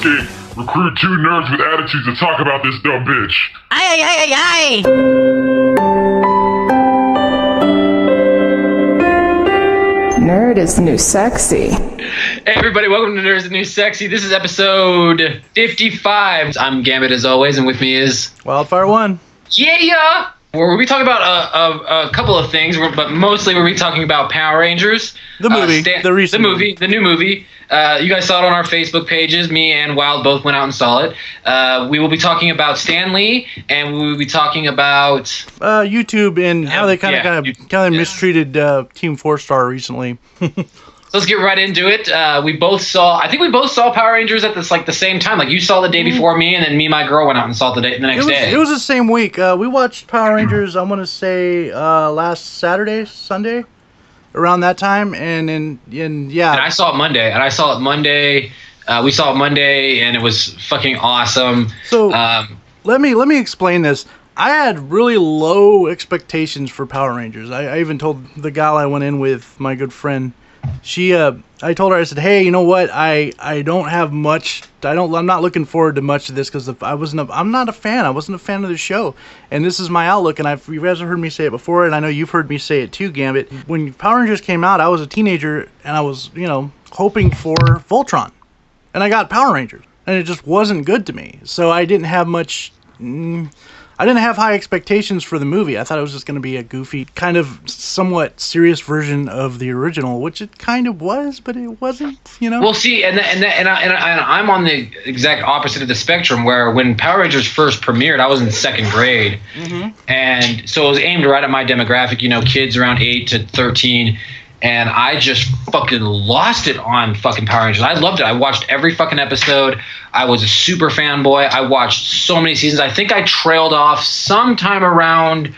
escape. Recruit 2 nerds with attitudes to talk about this dumb bitch. Aye, aye, aye, aye, aye. Nerd is the new sexy. Hey everybody, welcome to Nerd is the New Sexy. This is episode 55. I'm Gambit as always, and with me is... Wildfire 1. Yeah! Where we'll be talking about a couple of things, but mostly we'll be talking about Power Rangers. The movie. The new movie. You guys saw it on our Facebook pages. Me and Wild both went out and saw it. We will be talking about Stan Lee, and we will be talking about... YouTube and how they kind of mistreated Team 4-Star recently. Let's get right into it. I think we both saw Power Rangers at the same time. Like you saw the day before me, and then me and my girl went out and saw it the next day. It was the same week. We watched Power Rangers, I want to say, last Sunday, around that time, and yeah. And I saw it Monday, we saw it Monday, and it was fucking awesome. So let me explain this. I had really low expectations for Power Rangers. I even told the gal I went in with, my good friend. I told her, I said, hey, you know what? I don't have much. I'm not looking forward to much of this because I'm not a fan. I wasn't a fan of the show, and this is my outlook. And you guys have heard me say it before, and I know you've heard me say it too, Gambit. When Power Rangers came out, I was a teenager, and I was, hoping for Voltron, and I got Power Rangers, and it just wasn't good to me. So I didn't have much. I didn't have high expectations for the movie. I thought it was just going to be a goofy, kind of somewhat serious version of the original, which it kind of was, but it wasn't, Well, see, and I'm on the exact opposite of the spectrum, where when Power Rangers first premiered, I was in second grade, and so it was aimed right at my demographic, kids around 8 to 13. And I just fucking lost it on fucking Power Rangers. I loved it. I watched every fucking episode. I was a super fanboy. I watched so many seasons. I think I trailed off sometime around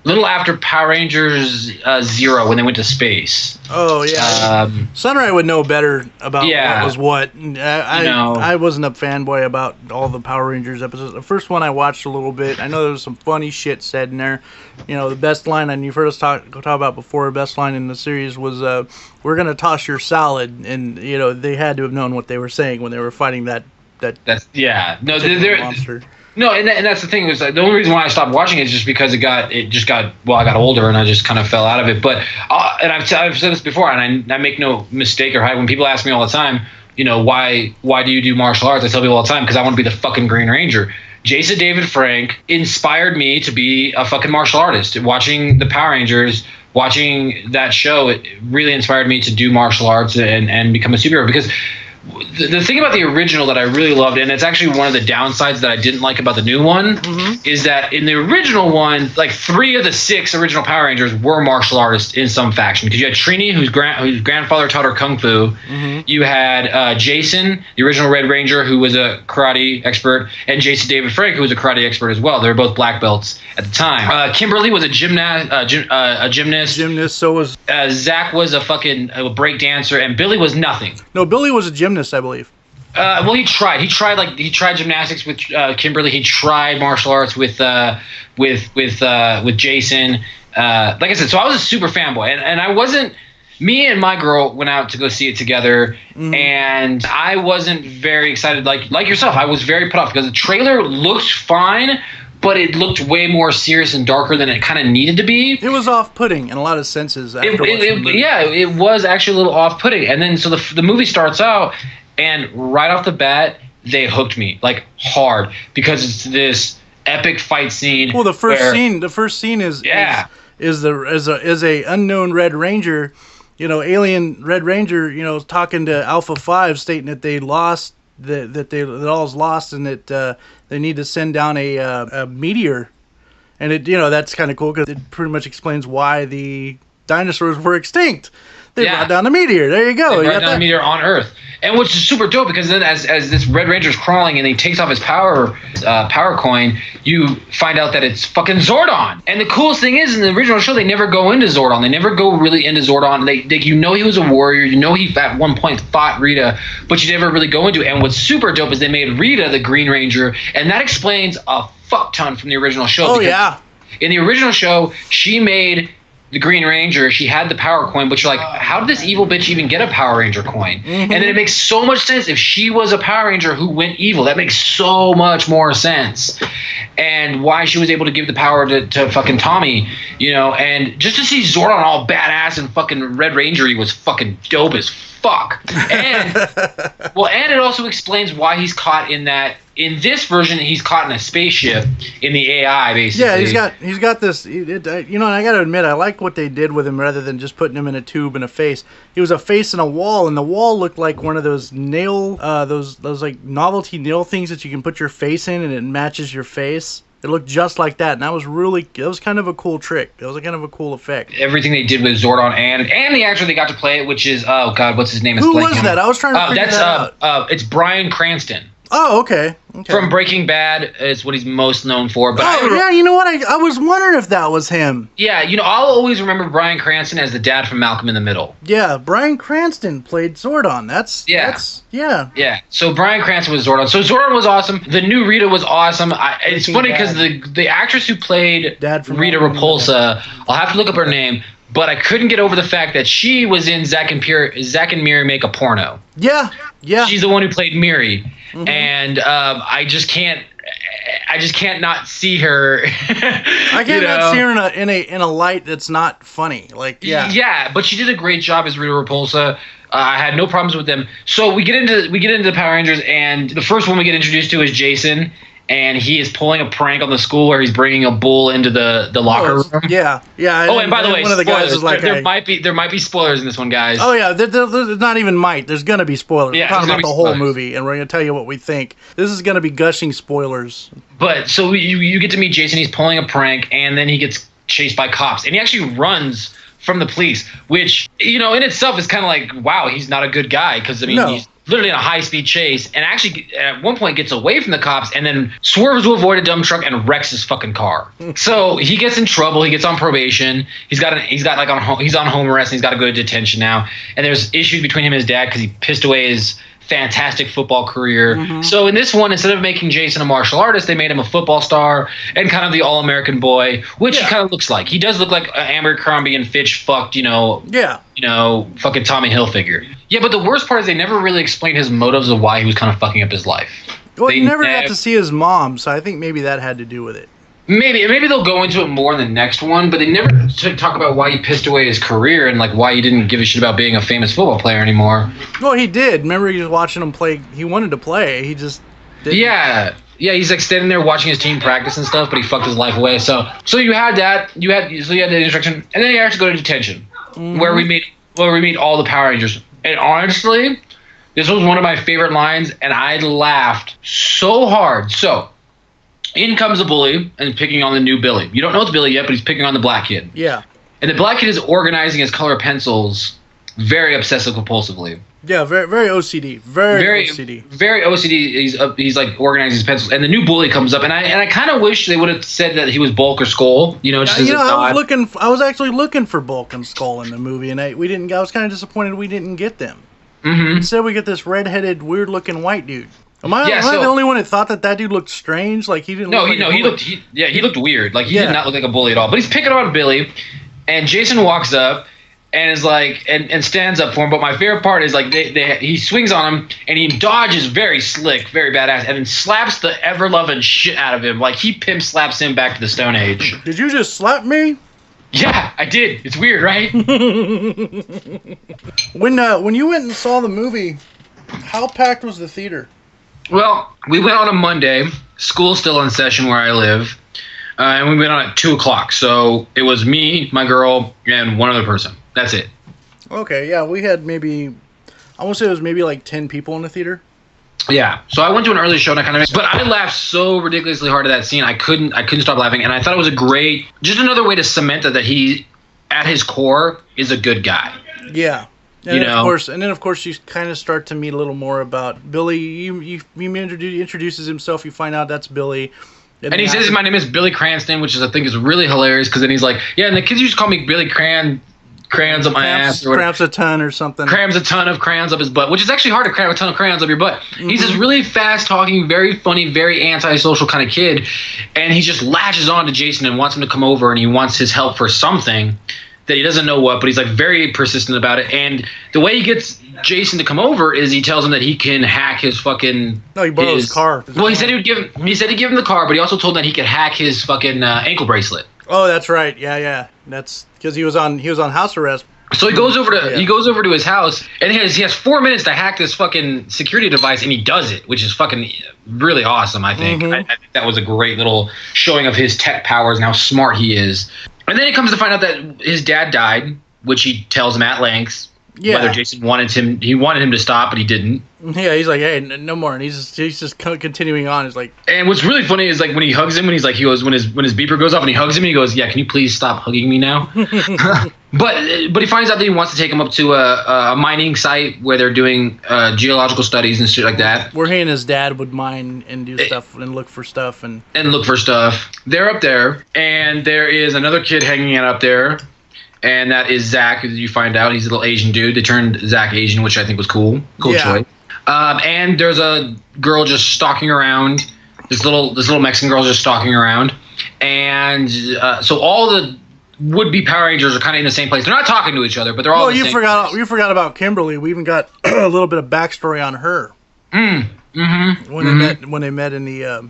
little after Power Rangers 0 when they went to space. Oh, yeah. Sunray would know better about what was what. I wasn't a fanboy about all the Power Rangers episodes. The first one I watched a little bit. I know there was some funny shit said in there. The best line, and you've heard us talk about before, the best line in the series was, we're going to toss your salad. And, they had to have known what they were saying when they were fighting that monster. No, and that's the thing. Was the only reason why I stopped watching it is just because I got older and I just kind of fell out of it. But and I've said this before, and I make no mistake or hide when people ask me all the time, why do you do martial arts? I tell people all the time, because I want to be the fucking Green Ranger. Jason David Frank inspired me to be a fucking martial artist. Watching the Power Rangers, watching that show, it really inspired me to do martial arts and become a superhero. Because the thing about the original that I really loved, and it's actually one of the downsides that I didn't like about the new one, is that in the original one, like 3 of the 6 original Power Rangers were martial artists in some faction. Because you had Trini, whose grandfather taught her kung fu. You had Jason, the original Red Ranger, who was a karate expert, and Jason David Frank, who was a karate expert as well. They were both black belts at the time. Kimberly was a gymnast. So was Zach was a fucking break dancer, and Billy was nothing. No, Billy was a gymnast, I believe. Well, he tried. He tried gymnastics with Kimberly. He tried martial arts with Jason. Like I said, so I was a super fanboy, and I wasn't. Me and my girl went out to go see it together, and I wasn't very excited. Like yourself, I was very put off because the trailer looked fine, but it looked way more serious and darker than it kind of needed to be. It was off-putting in a lot of senses. It was actually a little off-putting. And then so the movie starts out, and right off the bat, they hooked me like hard because it's this epic fight scene. Well, the first scene is a unknown Red Ranger, alien Red Ranger, talking to Alpha 5, stating that they lost. That all's lost, and that they need to send down a meteor, and that's kind of cool because it pretty much explains why the dinosaurs were extinct. They brought down a meteor. There you go. They brought down a meteor on Earth, and which is super dope because then as this Red Ranger's crawling and he takes off his power coin, you find out that it's fucking Zordon. And the coolest thing is, in the original show, they never go into Zordon. They never go really into Zordon. They he was a warrior. He at one point fought Rita, but you never really go into it. And what's super dope is they made Rita the Green Ranger, and that explains a fuck ton from the original show. Oh, yeah. In the original show, she made the Green Ranger, she had the power coin, but you're like, how did this evil bitch even get a Power Ranger coin? And then it makes so much sense if she was a Power Ranger who went evil. That makes so much more sense. And why she was able to give the power to fucking Tommy, you know, and just to see Zordon all badass and fucking Red Ranger-y was fucking dope as fuck. And and it also explains why he's caught in this version, he's caught in a spaceship in the AI, basically. Yeah, he's got this. You know, and I got to admit, I like what they did with him rather than just putting him in a tube and a face. He was a face and a wall, and the wall looked like one of those nail, those like novelty nail things that you can put your face in and it matches your face. It looked just like that, and that was kind of a cool trick. That was kind of a cool effect. Everything they did with Zordon and the actor they got to play it, which is oh god, what's his name? Who was that? I was trying to figure that out. It's Bryan Cranston. Oh, okay. From Breaking Bad is what he's most known for. But yeah, you know what? I was wondering if that was him. Yeah, you know, I'll always remember Bryan Cranston as the dad from Malcolm in the Middle. Yeah, Bryan Cranston played Zordon. Yeah. So Bryan Cranston was Zordon. So Zordon was awesome. The new Rita was awesome. It's funny because the actress who played Rita Repulsa, I'll have to look up her name, but I couldn't get over the fact that she was in Zack and Miri Make a Porno. Yeah. She's the one who played Miri. And I just can't not see her. I can't not see her in a light that's not funny. Like yeah, but she did a great job as Rita Repulsa. I had no problems with them. So we get into the Power Rangers, and the first one we get introduced to is Jason. And he is pulling a prank on the school where he's bringing a bull into the locker room. Yeah. Oh, and by the way, one of the guys is like, there might be spoilers in this one, guys. Oh yeah, there's not even might. There's gonna be spoilers. Yeah, we're talking about the whole movie, and we're gonna tell you what we think. This is gonna be gushing spoilers. But so you get to meet Jason. He's pulling a prank, and then he gets chased by cops, and he actually runs from the police, which, you know, in itself is kind of like, wow, he's not a good guy, because I mean, he's literally in a high-speed chase, and actually at one point gets away from the cops and then swerves to avoid a dump truck and wrecks his fucking car. So he gets in trouble. He gets on probation. He's on home arrest, and he's got to go to detention now. And there's issues between him and his dad because he pissed away his fantastic football career. So in this one, instead of making Jason a martial artist, they made him a football star and kind of the all-American boy, which he kind of looks like. He does look like Abercrombie and Fitch fucked, fucking Tommy Hilfiger. Yeah, but the worst part is they never really explained his motives of why he was kind of fucking up his life. Well, you never got to see his mom, so I think maybe that had to do with it. Maybe they'll go into it more in the next one, but they never talk about why he pissed away his career and like why he didn't give a shit about being a famous football player anymore. Well, he did. Remember, he was watching him play. He wanted to play. He just didn't. Yeah. He's like standing there watching his team practice and stuff, but he fucked his life away. So you had that. You had the instruction, and then you have to go to detention, where we meet all the Power Rangers. And honestly, this was one of my favorite lines, and I laughed so hard. So. In comes a bully and picking on the new Billy. You don't know it's Billy yet, but he's picking on the black kid. Yeah. And the black kid is organizing his color pencils very obsessive compulsively. Yeah, very OCD. Very OCD. Very OCD. He's like organizing his pencils. And the new bully comes up, and I kind of wish they would have said that he was Bulk or Skull. You know, just as a nod. I was actually looking for Bulk and Skull in the movie, and I was kind of disappointed we didn't get them. Instead, we get this redheaded, weird-looking white dude. Am I the only one that thought that dude looked strange? Like he didn't. No, he looked weird. Like he did not look like a bully at all. But he's picking on Billy, and Jason walks up and is like and stands up for him. But my favorite part is like he swings on him and he dodges very slick, very badass, and then slaps the ever loving shit out of him. Like he pimp slaps him back to the Stone Age. Did you just slap me? Yeah, I did. It's weird, right? When you went and saw the movie, how packed was the theater? Well, we went on a Monday. School's still in session where I live. And we went on at 2 o'clock. So it was me, my girl, and one other person. That's it. Okay, yeah. We had I want to say it was maybe like 10 people in the theater. Yeah. So I went to an early show and I kind of... But I laughed so ridiculously hard at that scene. I couldn't stop laughing. And I thought it was just another way to cement that he, at his core, is a good guy. Yeah. And then of course you kind of start to meet a little more about Billy. He introduces himself. You find out that's Billy, and he says my name is Billy Cranston, which I think is really hilarious because then he's like, yeah, and the kids used to call me Billy crayons up my ass or cramps a ton or something. Crams a ton of crayons up his butt, which is actually hard to cram a ton of crayons up your butt. He's this really fast talking, very funny, very antisocial kind of kid, and he just latches on to Jason and wants him to come over and he wants his help for something. that he doesn't know what, but he's like very persistent about it. And the way he gets Jason to come over is he tells him that he can hack his fucking. No, he borrowed his car. Well, he said he'd give him the car, but he also told him that he could hack his fucking ankle bracelet. Oh, that's right. Yeah. That's because he was on house arrest. So he goes over to his house, and he has 4 minutes to hack this fucking security device, and he does it, which is fucking really awesome. I think. I think that was a great little showing of his tech powers and how smart he is. And then he comes to find out that his dad died, which he tells him at length. Yeah. Whether Jason wanted him to stop, but he didn't. Yeah, he's like, hey, no more, and he's just continuing on. He's like, and what's really funny is like when he hugs him, when his beeper goes off and he hugs him, and he goes, yeah, can you please stop hugging me now? But he finds out that he wants to take him up to a mining site where they're doing geological studies and shit like that. Where he and his dad would mine and do stuff and look for stuff and look for stuff. They're up there, and there is another kid hanging out up there. And that is Zach, as you find out. He's a little Asian dude. They turned Zach Asian, which I think was cool. Cool choice. And there's a girl just stalking around. This little Mexican girl just stalking around. And so all the would-be Power Rangers are kind of in the same place. They're not talking to each other, but they're all in the same place. You forgot about Kimberly. We even got a little bit of backstory on her. When they met in the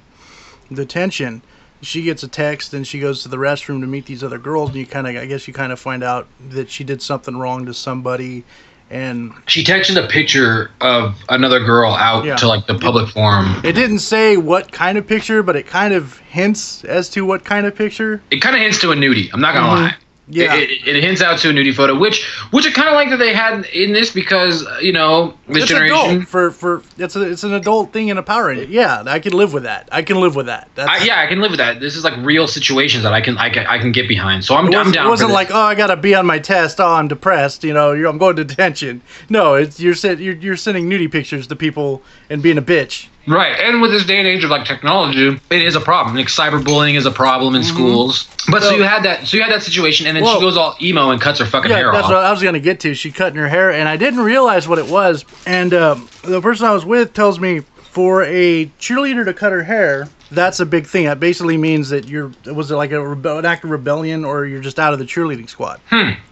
detention. She gets a text and she goes to the restroom to meet these other girls, and you kind of find out that she did something wrong to somebody, and she texted a picture of another girl out to like the public forum. It didn't say what kind of picture, but it kind of hints as to what kind of picture. It kind of hints to a nudie. I'm not gonna lie. Yeah, it hints out to a nudie photo, which I kind of like that they had in this because this generation for it's an adult thing in a Power Ranger. Yeah, I can live with that. I can live with that. I can live with that. This is like real situations that I can get behind. So I'm down. It wasn't like, oh, I gotta be on my test. Oh, I'm depressed. I'm going to detention. No, you're sending nudie pictures to people and being a bitch. Right, and with this day and age of like technology, it is a problem. Like cyberbullying is a problem in schools. But so you had that situation, and then she goes all emo and cuts her fucking hair off. That's what I was gonna get to. She cutting her hair, and I didn't realize what it was. And the person I was with tells me for a cheerleader to cut her hair, that's a big thing. That basically means that was it like an act of rebellion, or you're just out of the cheerleading squad.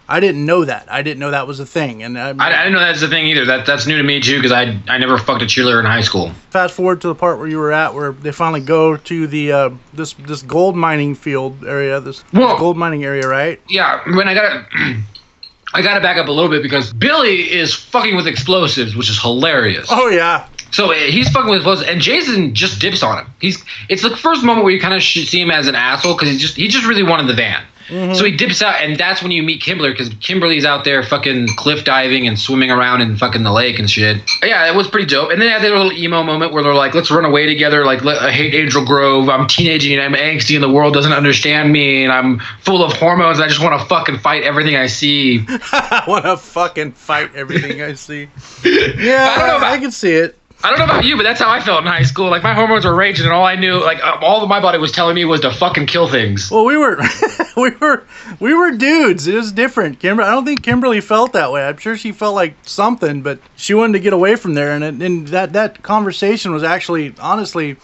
I didn't know that. I didn't know that was a thing, and I didn't know that's a thing either. That's new to me too, because I never fucked a cheerleader in high school. Fast forward to the part where you were at, where they finally go to the this gold mining field area, this gold mining area, right? Yeah. When I gotta back up a little bit because Billy is fucking with explosives, which is hilarious. Oh yeah. So he's fucking with explosives, and Jason just dips on him. It's the first moment where you kind of see him as an asshole because he just really wanted the van. So he dips out, and that's when you meet Kimberly, because Kimberly's out there fucking cliff diving and swimming around in fucking the lake and shit. Yeah, it was pretty dope. And then they had that little emo moment where they're like, let's run away together. Like, I hate Angel Grove. I'm teenaging and I'm angsty and the world doesn't understand me and I'm full of hormones and I just want to fucking fight everything I see. I want to fucking fight everything I see. Yeah, I can see it. I don't know about you, but that's how I felt in high school. Like, my hormones were raging, and all I knew, like, all my body was telling me was to fucking kill things. Well, we were dudes. It was different. I don't think Kimberly felt that way. I'm sure she felt like something, but she wanted to get away from there. And that conversation was actually, honestly,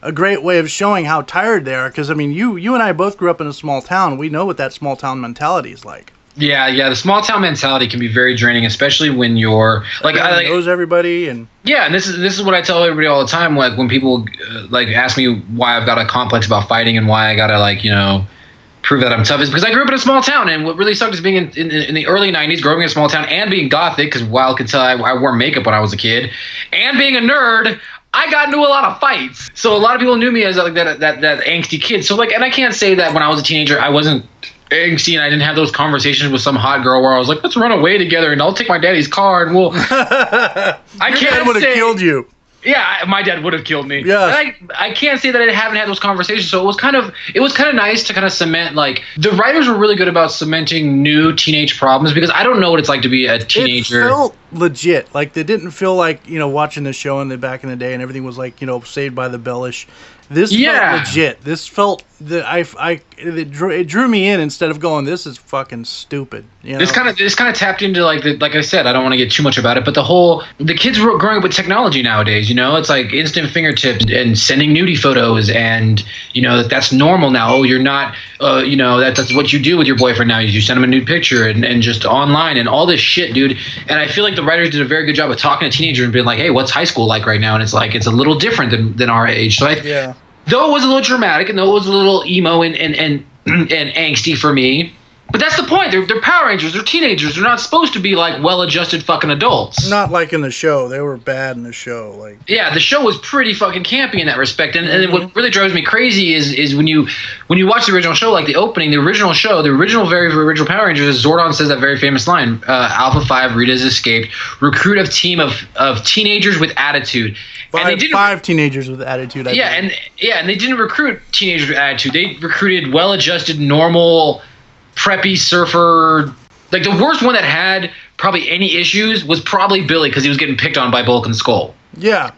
a great way of showing how tired they are. Because, I mean, you and I both grew up in a small town. We know what that small town mentality is like. Yeah, the small town mentality can be very draining, especially when you're like knows everybody and and this is what I tell everybody all the time. Like when people like ask me why I've got a complex about fighting and why I gotta prove that I'm tough is because I grew up in a small town, and what really sucked is being in the early '90s, growing in a small town and being gothic, because Wild could tell I wore makeup when I was a kid, and being a nerd. I got into a lot of fights, so a lot of people knew me as like that angsty kid. So like, and I can't say that when I was a teenager I wasn't angsty and I didn't have those conversations with some hot girl where I was like, let's run away together and I'll take my daddy's car and we'll. I can't would have killed you. Yeah, my dad would have killed me. Yeah. I can't say that I haven't had those conversations. So it was kind of nice to kind of cement, like, the writers were really good about cementing new teenage problems, because I don't know what it's like to be a teenager. It felt legit. Like, they didn't feel like, watching the show in the back in the day and everything was like, Saved by the Bellish. This Yeah. felt legit. This felt that it drew me in instead of going, this is fucking stupid. You know? This kind of tapped into like I said, I don't want to get too much about it, but the kids were growing up with technology nowadays. You know, it's like instant fingertips and sending nudie photos, and you know that's normal now. Oh, you're not, you know, that's what you do with your boyfriend now. You send him a nude picture and just online and all this shit, dude. And I feel like the writers did a very good job of talking to teenagers and being like, hey, what's high school like right now? And it's like it's a little different than our age. So though it was a little dramatic and though it was a little emo and angsty for me, but that's the point. They're Power Rangers. They're teenagers. They're not supposed to be like well-adjusted fucking adults. Not like in the show. They were bad in the show. Like yeah, the show was pretty fucking campy in that respect. And what really drives me crazy is when you watch the original show, like the opening, the original very original Power Rangers, Zordon says that very famous line: Alpha 5, Rita's escaped. Recruit a team of teenagers with attitude. Five teenagers with attitude. And they didn't recruit teenagers with attitude. They recruited well-adjusted, normal, preppy surfer. Like the worst one that had probably any issues was probably Billy because he was getting picked on by Bulk and Skull. Yeah.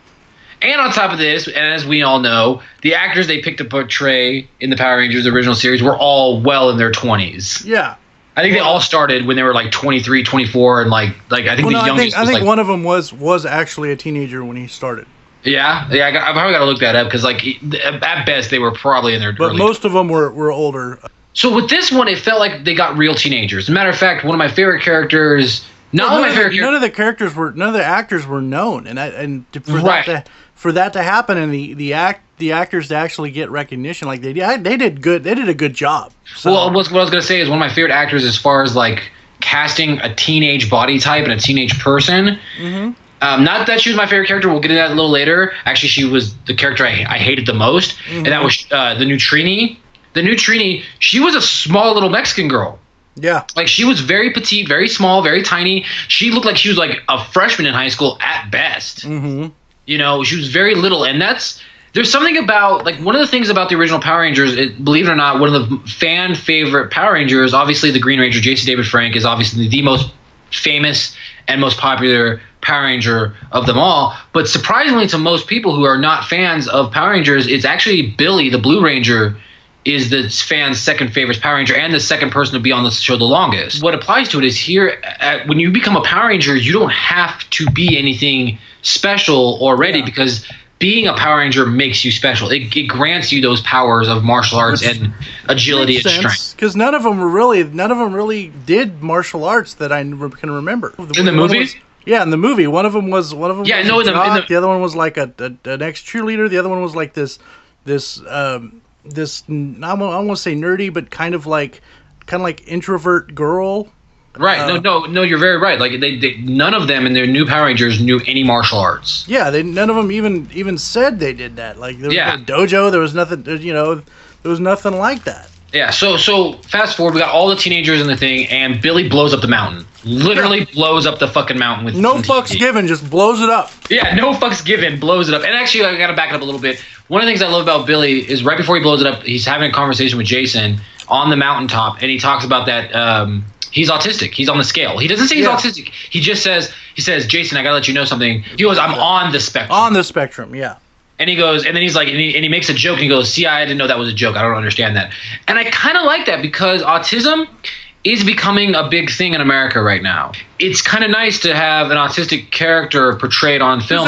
And on top of this, and as we all know, the actors they picked to portray in the Power Rangers original series were all well in their 20s. Yeah. I think they all started when they were like 23, 24, and like I think the youngest. I think one of them was actually a teenager when he started. Yeah. I probably got to look that up because like at best they were probably in their. But early most of them were older. So with this one, it felt like they got real teenagers. As a matter of fact, one of my favorite characters. None of the actors were known, and for that to happen, and the actors to actually get recognition, like they did good. They did a good job. So. Well, what I was gonna say is one of my favorite actors as far as like casting a teenage body type and a teenage person. Mm-hmm. Not that she was my favorite character. We'll get into that a little later. Actually, she was the character I hated the most, and that was the new Trini. The new Trini, she was a small little Mexican girl. Yeah. Like she was very petite, very small, very tiny. She looked like she was like a freshman in high school at best. Mm-hmm. You know, she was very little. And there's something about, like one of the things about the original Power Rangers, believe it or not, one of the fan favorite Power Rangers, obviously the Green Ranger, J.C. David Frank, is obviously the most famous and most popular Power Ranger of them all. But surprisingly to most people who are not fans of Power Rangers, it's actually Billy, the Blue Ranger, is the fan's second favorite Power Ranger and the second person to be on the show the longest. What applies to it is here, when you become a Power Ranger, you don't have to be anything special already because being a Power Ranger makes you special. It grants you those powers of martial arts and agility and strength. Because none of them really did martial arts that I can remember. In the movies? Yeah, in the movie, one of them was the other one was like an ex-cheerleader. The other one was like this I won't say nerdy, but kind of like introvert girl. Right. No, you're very right. Like they none of them in their new Power Rangers knew any martial arts. Yeah, none of them even said they did that. Like there was no dojo, there was nothing. There was nothing like that. Yeah. So fast forward, we got all the teenagers in the thing, and Billy blows up the mountain. Literally blows up the fucking mountain with no fucks given, just blows it up. Yeah, no fucks given, blows it up. And actually, I gotta back it up a little bit. One of the things I love about Billy is right before he blows it up, he's having a conversation with Jason on the mountaintop, and he talks about that he's autistic. He's on the scale. He doesn't say he's autistic. He just says, Jason, I gotta let you know something. He goes, I'm on the spectrum. On the spectrum, yeah. And he goes, and then he's like, and he makes a joke, and he goes, see, I didn't know that was a joke. I don't understand that. And I kind of like that because autism is becoming a big thing in America right now. It's kind of nice to have an autistic character portrayed on film.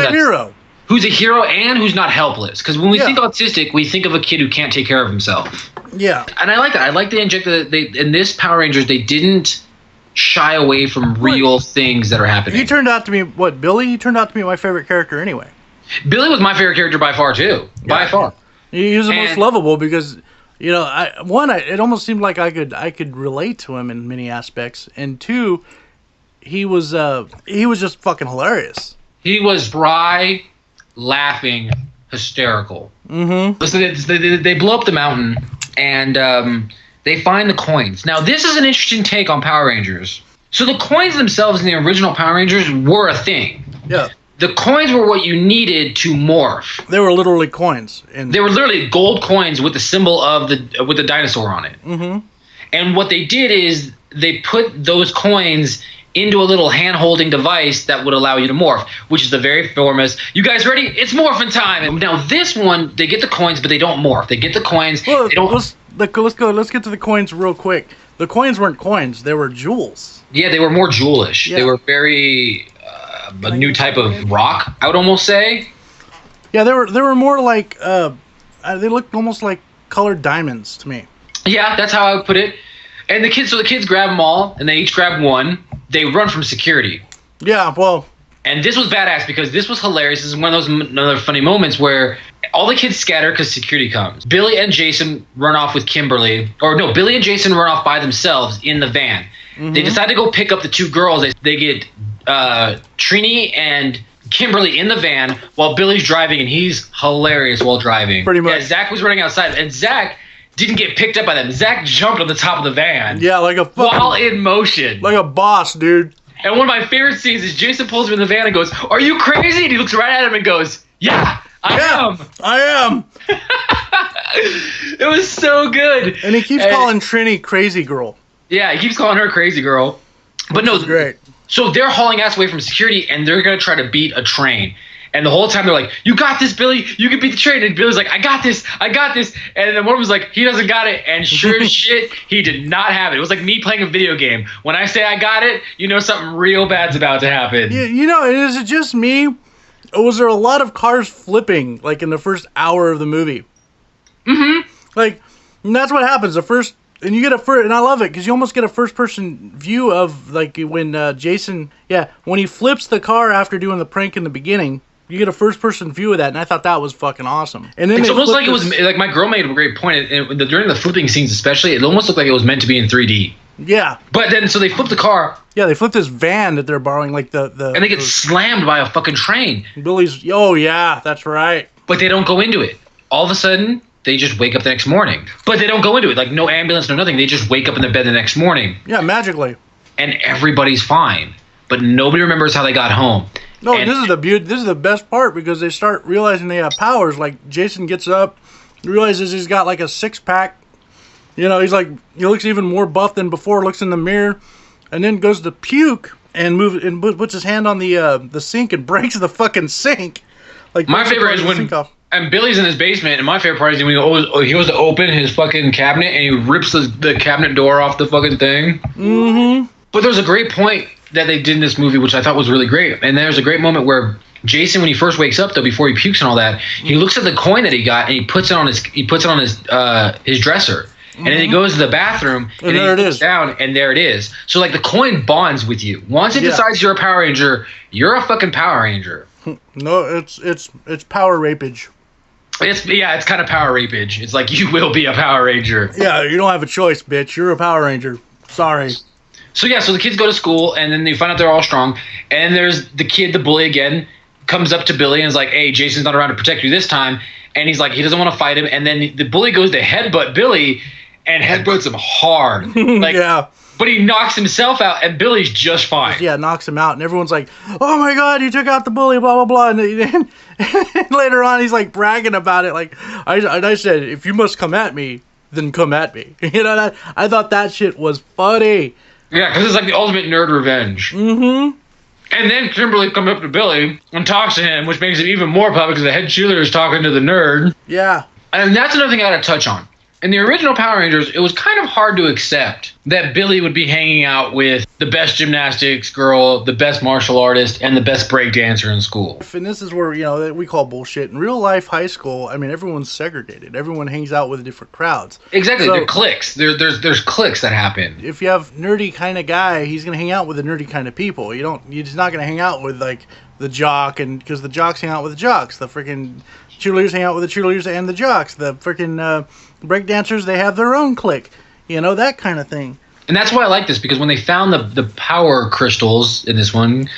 Who's a hero and who's not helpless. Because when we think autistic, we think of a kid who can't take care of himself. Yeah. And I like that. I like they injected in this Power Rangers, they didn't shy away from real things that are happening. He turned out to be Billy? He turned out to be my favorite character anyway. Billy was my favorite character by far too. By far. He was the most lovable because it almost seemed like I could relate to him in many aspects, and two, he was just fucking hilarious. He was dry, laughing, hysterical. Mm-hmm. So they blow up the mountain and they find the coins. Now this is an interesting take on Power Rangers. So the coins themselves in the original Power Rangers were a thing. Yeah. The coins were what you needed to morph. They were literally coins. They were literally gold coins with the symbol of the dinosaur on it. Mm-hmm. And what they did is they put those coins into a little hand-holding device that would allow you to morph, which is the very famous. You guys ready? It's morphin' time. And now this one, they get the coins, but they don't morph. They get the coins. Well, they don't. Let's get to the coins real quick. The coins weren't coins; they were jewels. Yeah, they were more jewelish. Yeah. They were very a new type of rock, I would almost say. Yeah, they were more like they looked almost like colored diamonds to me. Yeah, that's how I would put it. And the kids grab them all, and they each grab one. They run from security. Yeah, well. And this was badass because this was hilarious. This is one of those another funny moments where all the kids scatter because security comes. Billy and Jason run off with Kimberly. Or no, Billy and Jason run off by themselves in the van. Mm-hmm. They decide to go pick up the two girls. They get Trini and Kimberly in the van while Billy's driving, and he's hilarious while driving. Pretty much. Yeah, Zach was running outside, and Zach didn't get picked up by them. Zach jumped on the top of the van. Yeah, like a while in motion. Like a boss, dude. And one of my favorite scenes is Jason pulls him in the van and goes, "Are you crazy?" And he looks right at him and goes, "Yeah, I am." It was so good. And he keeps calling Trini crazy girl. Yeah, he keeps calling her crazy girl. But no, great. So they're hauling ass away from security, and they're gonna try to beat a train. And the whole time they're like, "You got this, Billy. You can beat the train." And Billy's like, "I got this. I got this." And then one was like, "He doesn't got it." And sure as shit, he did not have it. It was like me playing a video game. When I say I got it, you know something real bad's about to happen. Yeah, you know, is it just me? Or was there a lot of cars flipping like in the first hour of the movie? Mm-hmm. Like, and that's what happens. And you get and I love it because you almost get a first-person view of like when Jason, when he flips the car after doing the prank in the beginning. You get a first-person view of that, and I thought that was fucking awesome. And then it's almost like it was like my girl made a great point. During the flipping scenes, especially, it almost looked like it was meant to be in 3D. Yeah. But then, so they flip the car. Yeah, they flip this van that they're borrowing, like the. And they get slammed by a fucking train. Billy's. Oh yeah, that's right. But they don't go into it. All of a sudden, they just wake up the next morning. But they don't go into it. Like no ambulance, no nothing. They just wake up in the bed the next morning. Yeah, magically. And everybody's fine. But nobody remembers how they got home. No, this is the beauty. This is the best part because they start realizing they have powers. Like Jason gets up, realizes he's got like a 6-pack. You know, he looks even more buff than before. Looks in the mirror, and then goes to puke and puts his hand on the sink and breaks the fucking sink. Like my favorite is when and Billy's in his basement, and my favorite part is when he goes to open his fucking cabinet and he rips the cabinet door off the fucking thing. Mm-hmm. But there's a great point that they did in this movie, which I thought was really great. And there's a great moment where Jason, when he first wakes up, though, before he pukes and all that, he looks at the coin that he got and he puts it on his dresser. And then he goes to the bathroom and then he looks down and there it is. So like the coin bonds with you. Once it decides you're a Power Ranger, you're a fucking Power Ranger. No, it's power rapage. It's kind of power rapage. It's like you will be a Power Ranger. Yeah, you don't have a choice, bitch. You're a Power Ranger. Sorry. So the kids go to school, and then they find out they're all strong. And there's the kid, the bully again, comes up to Billy and is like, "Hey, Jason's not around to protect you this time." And he's like, he doesn't want to fight him. And then the bully goes to headbutt Billy and headbutts him hard. Like, yeah. But he knocks himself out, and Billy's just fine. Yeah, knocks him out, and everyone's like, "Oh my God, you took out the bully!" Blah blah blah. And then later on, he's like bragging about it. Like I said, "If you must come at me, then come at me." You know, I thought that shit was funny. Yeah, because it's like the ultimate nerd revenge. Mm-hmm. And then Kimberly comes up to Billy and talks to him, which makes it even more public because the head cheerleader is talking to the nerd. Yeah. And that's another thing I gotta touch on. In the original Power Rangers, it was kind of hard to accept that Billy would be hanging out with the best gymnastics girl, the best martial artist, and the best break dancer in school. And this is where, we call bullshit. In real life high school, I mean, everyone's segregated. Everyone hangs out with different crowds. Exactly. So, they're cliques. There's cliques that happen. If you have nerdy kind of guy, he's going to hang out with the nerdy kind of people. You're just not going to hang out with, like, the jock, because the jocks hang out with the jocks. The freaking cheerleaders hang out with the cheerleaders and the jocks. The freaking breakdancers, they have their own clique. That kind of thing. And that's why I like this, because when they found the power crystals in this one,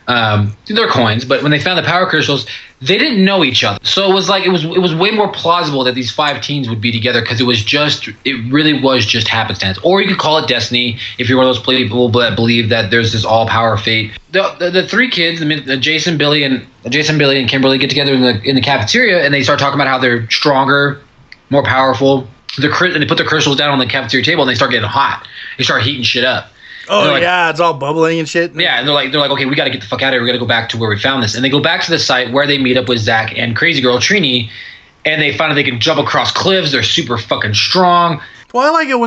they're coins, but when they found the power crystals, they didn't know each other. So it was like it was way more plausible that these 5 teens would be together, because it really was just happenstance. Or you could call it destiny if you're one of those people that believe that there's this all power fate. The 3 kids, Jason, Billy, and Kimberly get together in the cafeteria, and they start talking about how they're stronger, more powerful. And they put their crystals down on the cafeteria table, and they start getting hot. They start heating shit up. Oh They're like, yeah, it's all bubbling and shit. yeah, and they're like, okay, we got to get the fuck out of here. We got to go back to where we found this. And they go back to the site where they meet up with Zach and Crazy Girl Trini, and they find out they can jump across cliffs. They're super fucking strong. Well, I like it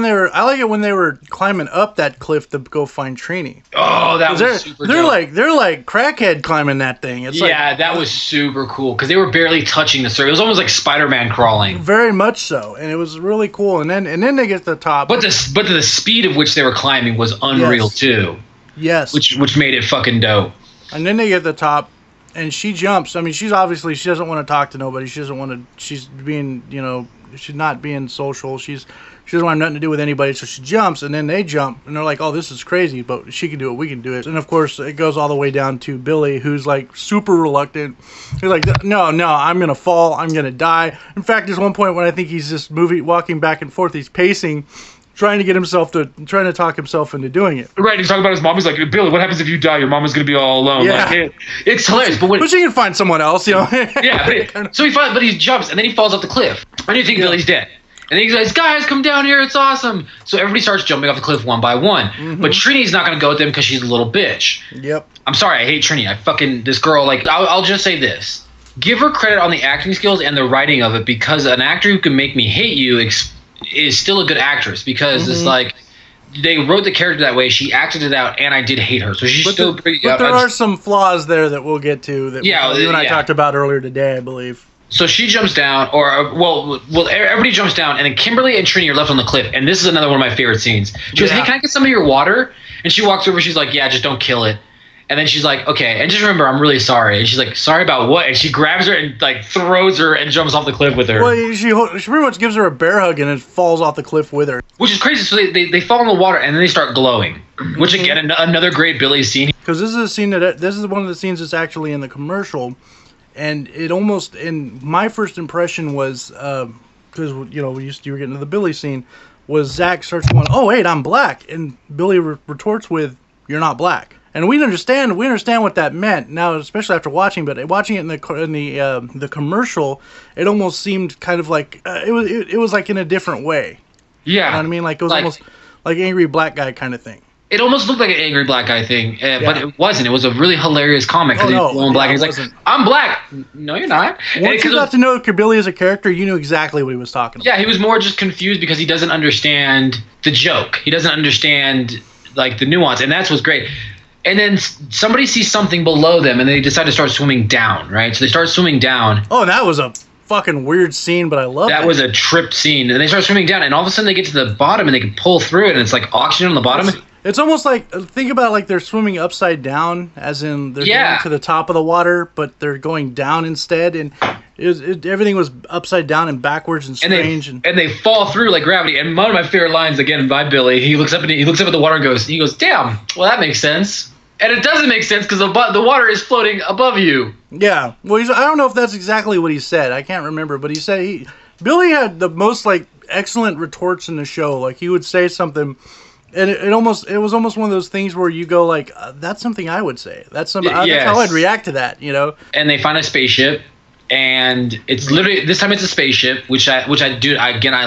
when they were climbing up that cliff to go find Trini. Oh, that was super they're dope. they're like crackhead climbing that thing. It's That was super cool because they were barely touching the surface. It was almost like Spider-Man crawling. very much so, and it was really cool. And then they get to the top. But the speed of which they were climbing was unreal too. Yes. Which made it fucking dope. And then they get to the top, and she jumps. I mean, she doesn't want to talk to nobody. She doesn't want to. She's being, she's not being social. She doesn't want nothing to do with anybody, so she jumps, and then they jump, and they're like, oh, this is crazy, but she can do it, we can do it. And of course, it goes all the way down to Billy, who's like super reluctant. He's like, no, I'm going to fall, I'm going to die. In fact, there's one point when I think he's just walking back and forth, he's pacing, trying to talk himself into doing it. Right, he's talking about his mom. He's like, Billy, what happens if you die? Your mama's gonna be all alone. Yeah. Like, It's hilarious, But she can find someone else, yeah. But he jumps and then he falls off the cliff. And you think Billy's dead. And then he goes, guys, come down here. It's awesome. So everybody starts jumping off the cliff one by one. Mm-hmm. But Trini's not going to go with them because she's a little bitch. Yep. I'm sorry. I hate Trini. This girl, I'll just say this. Give her credit on the acting skills and the writing of it, because an actor who can make me hate you is still a good actress, because it's like they wrote the character that way. She acted it out, and I did hate her. So she's still pretty. But there are some flaws there that we'll get to that you and I talked about earlier today, I believe. So she jumps down, everybody jumps down, and then Kimberly and Trini are left on the cliff. And this is another one of my favorite scenes. She goes, hey, can I get some of your water? And she walks over, she's like, yeah, just don't kill it. And then she's like, okay, and just remember, I'm really sorry. And she's like, sorry about what? And she grabs her and throws her and jumps off the cliff with her. Well, she pretty much gives her a bear hug and it falls off the cliff with her. Which is crazy. So they fall in the water and then they start glowing. Which again, another great Billy scene. Because this is one of the scenes that's actually in the commercial. And it almost, and my first impression was, because you were getting to the Billy scene, was Zach starts going, "Oh wait, I'm black," and Billy retorts with, "You're not black." And we understand what that meant now, especially after watching. But watching it in the commercial, it almost seemed kind of like it was like in a different way. Yeah, you know what I mean? Like it was almost like angry black guy kind of thing. It almost looked like an angry black guy thing, but it wasn't. It was a really hilarious comic because he's blowing black. And he's like, "I'm black." No, you're not. Once you got to know Billy as a character, you knew exactly what he was talking about. Yeah, he was more just confused because he doesn't understand the joke. He doesn't understand the nuance, and that's what's great. And then somebody sees something below them, and they decide to start swimming down. Right, so they start swimming down. Oh, and that was a fucking weird scene, but I love that. That was a trip scene, and they start swimming down, and all of a sudden they get to the bottom, and they can pull through it, and it's like oxygen on the bottom. It's almost like, think about it like they're swimming upside down, as in they're going to the top of the water, but they're going down instead, and everything was upside down and backwards and strange. And they fall through like gravity. And one of my favorite lines, again, by Billy, he looks up at the water and goes, damn, well, that makes sense. And it doesn't make sense because the water is floating above you. Yeah. Well, I don't know if that's exactly what he said. I can't remember, but he said Billy had the most excellent retorts in the show. Like he would say something, and it was almost one of those things where you go that's something I would say. That's something. That's how I'd react to that. And they find a spaceship, and it's literally this time it's a spaceship, which I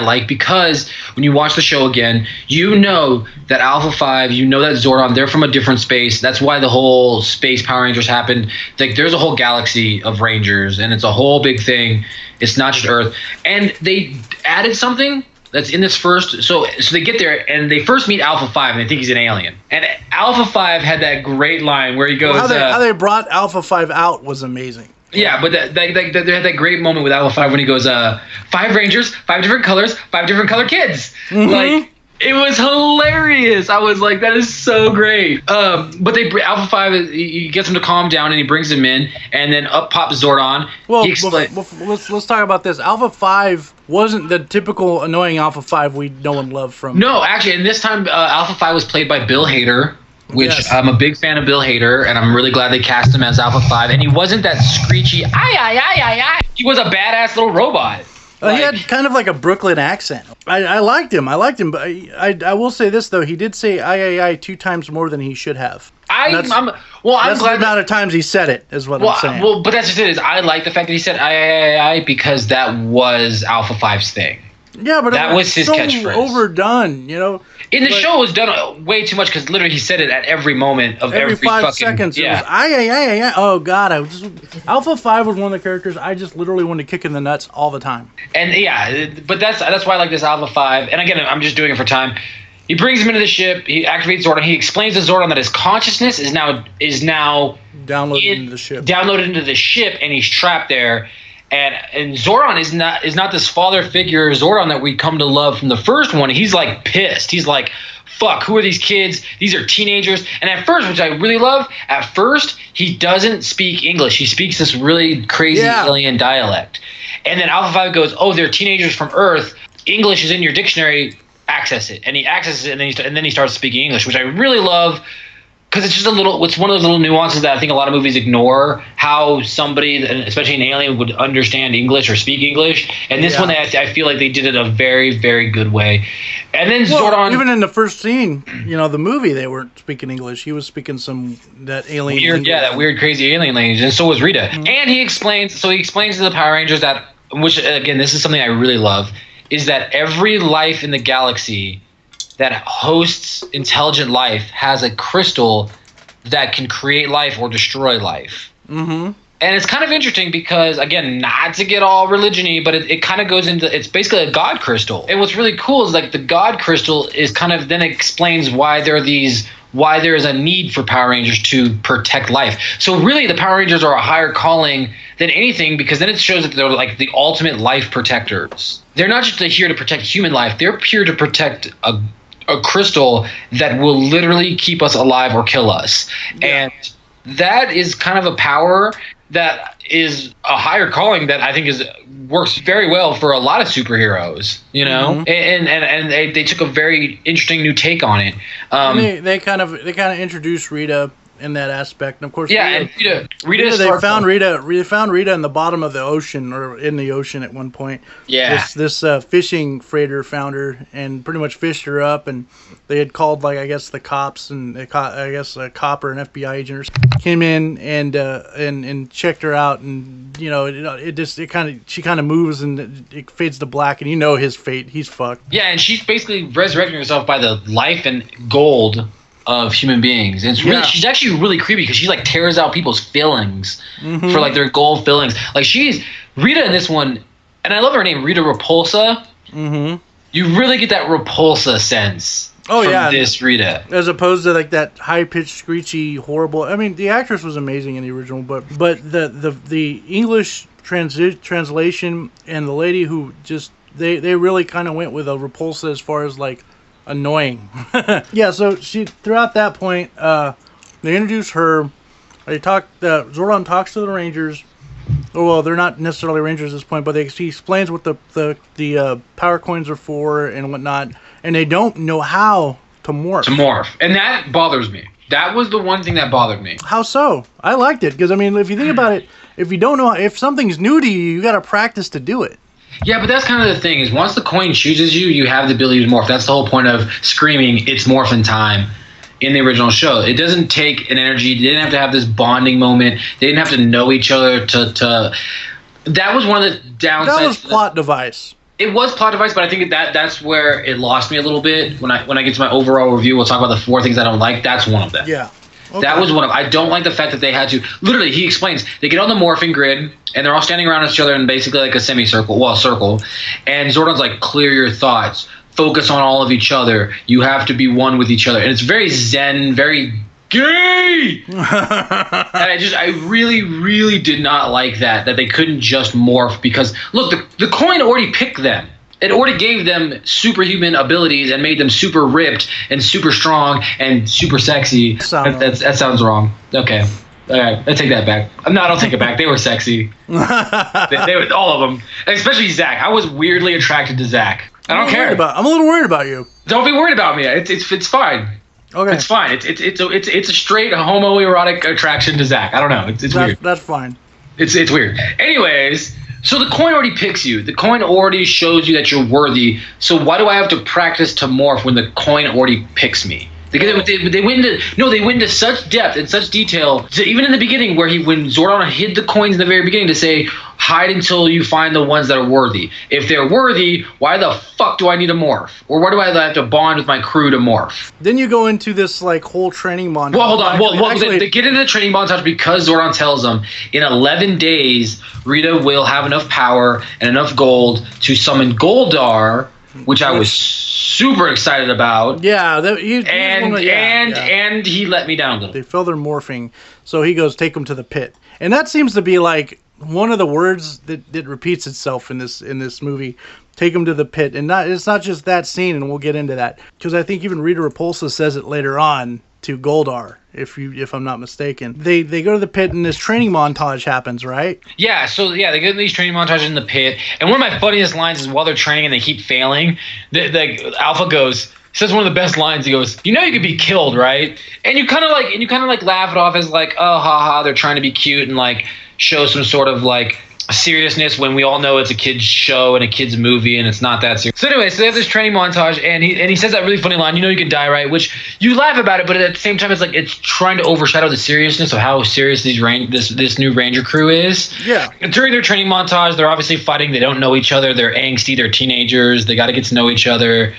like, because when you watch the show again, that Alpha 5, that Zordon, they're from a different space. That's why the whole space Power Rangers happened. There's a whole galaxy of Rangers, and it's a whole big thing. It's not just Earth. And they added something that's in this first. So they get there and they first meet Alpha 5 and they think he's an alien. And Alpha 5 had that great line where he goes, how they brought Alpha 5 out was amazing. Yeah, but they had that great moment with Alpha 5 when he goes, 5 Rangers, 5 different colors, 5 different color kids. Mm-hmm. It was hilarious. I was like, that is so great. But Alpha 5, he gets him to calm down and he brings him in, and then up pops Zordon. Well, let's talk about this. Alpha 5 wasn't the typical annoying Alpha 5 we know and love from. No, actually, and this time Alpha 5 was played by Bill Hader, which I'm a big fan of Bill Hader, and I'm really glad they cast him as Alpha 5. And he wasn't that screechy, ay. He was a badass little robot. He had kind of like a Brooklyn accent. I liked him, but I will say this, though. He did say ay 2 times more than he should have. I'm glad the amount of times he said it is what I'm saying. Well, but that's just it. I like the fact that he said ay because that was Alpha 5's thing. Yeah, but that it was his so catchphrase. overdone, you know. In the But show, it was done way too much because literally he said it at every moment of every 5 fucking seconds, it yeah. was ay. Oh god, Alpha 5 was one of the characters I just literally wanted to kick in the nuts all the time. And yeah, but that's why I like this Alpha 5. And again, I'm just doing it for time. He brings him into the ship. He activates Zordon. He explains to Zordon that his consciousness is now Downloaded into the ship. downloaded into the ship, and he's trapped there. And Zordon is not this father figure Zordon that we come to love from the first one. He's like pissed. He's like, fuck, who are these kids? These are teenagers. And at first, which I really love, at first he doesn't speak English. He speaks this really crazy alien dialect. And then Alpha 5 goes, oh, they're teenagers from Earth. English is in your dictionary. Access it. And he accesses it, and then he starts speaking English, which I really love. Because it's just it's one of those little nuances that I think a lot of movies ignore, how somebody, especially an alien, would understand English or speak English. And this one, I feel like they did it a very, very good way. And then Zordon... Even in the first scene, the movie, they weren't speaking English. He was speaking that alien weird, language. yeah, that weird, crazy alien language. And so was Rita. Mm-hmm. And he explains to the Power Rangers that, which, again, this is something I really love, is that every life in the galaxy that hosts intelligent life has a crystal that can create life or destroy life. Mm-hmm. And it's kind of interesting because, again, not to get all religion-y, but it kind of goes into, it's basically a God crystal. And what's really cool is like the God crystal is kind of then explains why there is a need for Power Rangers to protect life. So really the Power Rangers are a higher calling than anything, because then it shows that they're like the ultimate life protectors. They're not just here to protect human life. They're here to protect a crystal that will literally keep us alive or kill us. Yeah. And that is kind of a power that is a higher calling that I think works very well for a lot of superheroes, Mm-hmm. And they took a very interesting new take on it. They kind of introduced Rita in that aspect, and of course, Rita they found Rita in the bottom of the ocean, or in the ocean at one point. Yeah, this fishing freighter found her and pretty much fished her up, and they had called the cops, and a cop or an FBI agent or something came in and checked her out, and she kind of moves and it fades to black, and his fate, he's fucked. Yeah, and she's basically resurrecting herself by the life and gold of human beings. And she's actually really creepy because she tears out people's fillings for their gold fillings. She's Rita in this one, and I love her name, Rita Repulsa. Mm-hmm. You really get that Repulsa sense from this Rita, as opposed to that high pitched, screechy, horrible. I mean, the actress was amazing in the original, but the English translation and the lady who just they really kind of went with a Repulsa as far as annoying. Yeah, so she throughout that point, they introduce her. Zordon talks to the Rangers. Oh, well, they're not necessarily Rangers at this point, but he explains what the power coins are for and whatnot, and they don't know how to morph. And that bothers me. That was the one thing that bothered me. How so? I liked it because if you think about it, if you don't know, if something's new to you got to practice to do it. Yeah, but that's kind of the thing, is once the coin chooses you, you have the ability to morph. That's the whole point of screaming, it's morphin' time in the original show. It doesn't take an energy. They didn't have to have this bonding moment. They didn't have to know each other to that was one of the downsides. That was plot device. It was plot device, but I think that's where it lost me a little bit. When I get to my overall review, we'll talk about the 4 things I don't like. That's one of them. Yeah. Okay. That was one of. I don't like the fact that they had to. Literally, he explains they get on the morphing grid and they're all standing around each other in basically a semicircle, a circle. And Zordon's like, clear your thoughts, focus on all of each other. You have to be one with each other, and it's very zen, very gay. And I really, really did not like that they couldn't just morph, because look, the coin already picked them. It already gave them superhuman abilities and made them super ripped and super strong and super sexy. That sounds wrong. Okay. All right. I take that back. No, I don't take it back. They were sexy. they were, all of them. And especially Zach. I was weirdly attracted to Zach. I don't care. I'm a little worried about you. Don't be worried about me. It's fine. Okay. It's fine. It's a straight homoerotic attraction to Zach. I don't know. It's weird. That's fine. It's weird. Anyways, so the coin already picks you. The coin already shows you that you're worthy. So why do I have to practice to morph when the coin already picks me? They went into such depth and such detail. So even in the beginning, when Zordon hid the coins in the very beginning to say, hide until you find the ones that are worthy. If they're worthy, why the fuck do I need to morph? Or why do I have to bond with my crew to morph? Then you go into this like whole training montage. Well, hold on. They get into the training montage because Zordon tells them in 11 days, Rita will have enough power and enough gold to summon Goldar, which I was super excited about. Yeah, and he let me down a little. They fail their morphing, so he goes, take them to the pit, and that seems to be like one of the words that repeats itself in this movie. Take them to the pit, and it's not just that scene, and we'll get into that because I think even Rita Repulsa says it later on to Goldar, if I'm not mistaken. They go to the pit and this training montage happens, right? Yeah, so they get these training montages in the pit, and one of my funniest lines is while they're training and they keep failing, the Alpha says one of the best lines. He goes, "You know you could be killed, right?" And you kind of like laugh it off as like, oh, haha, they're trying to be cute and like show some sort of like seriousness when we all know it's a kid's show and a kid's movie and it's not that serious. So anyway, so they have this training montage and he says that really funny line, "You know you could die, right?" Which you laugh about it, but at the same time it's like it's trying to overshadow the seriousness of how serious this new Ranger crew is. Yeah. And during their training montage, they're obviously fighting. They don't know each other. They're angsty. They're teenagers. They got to get to know each other.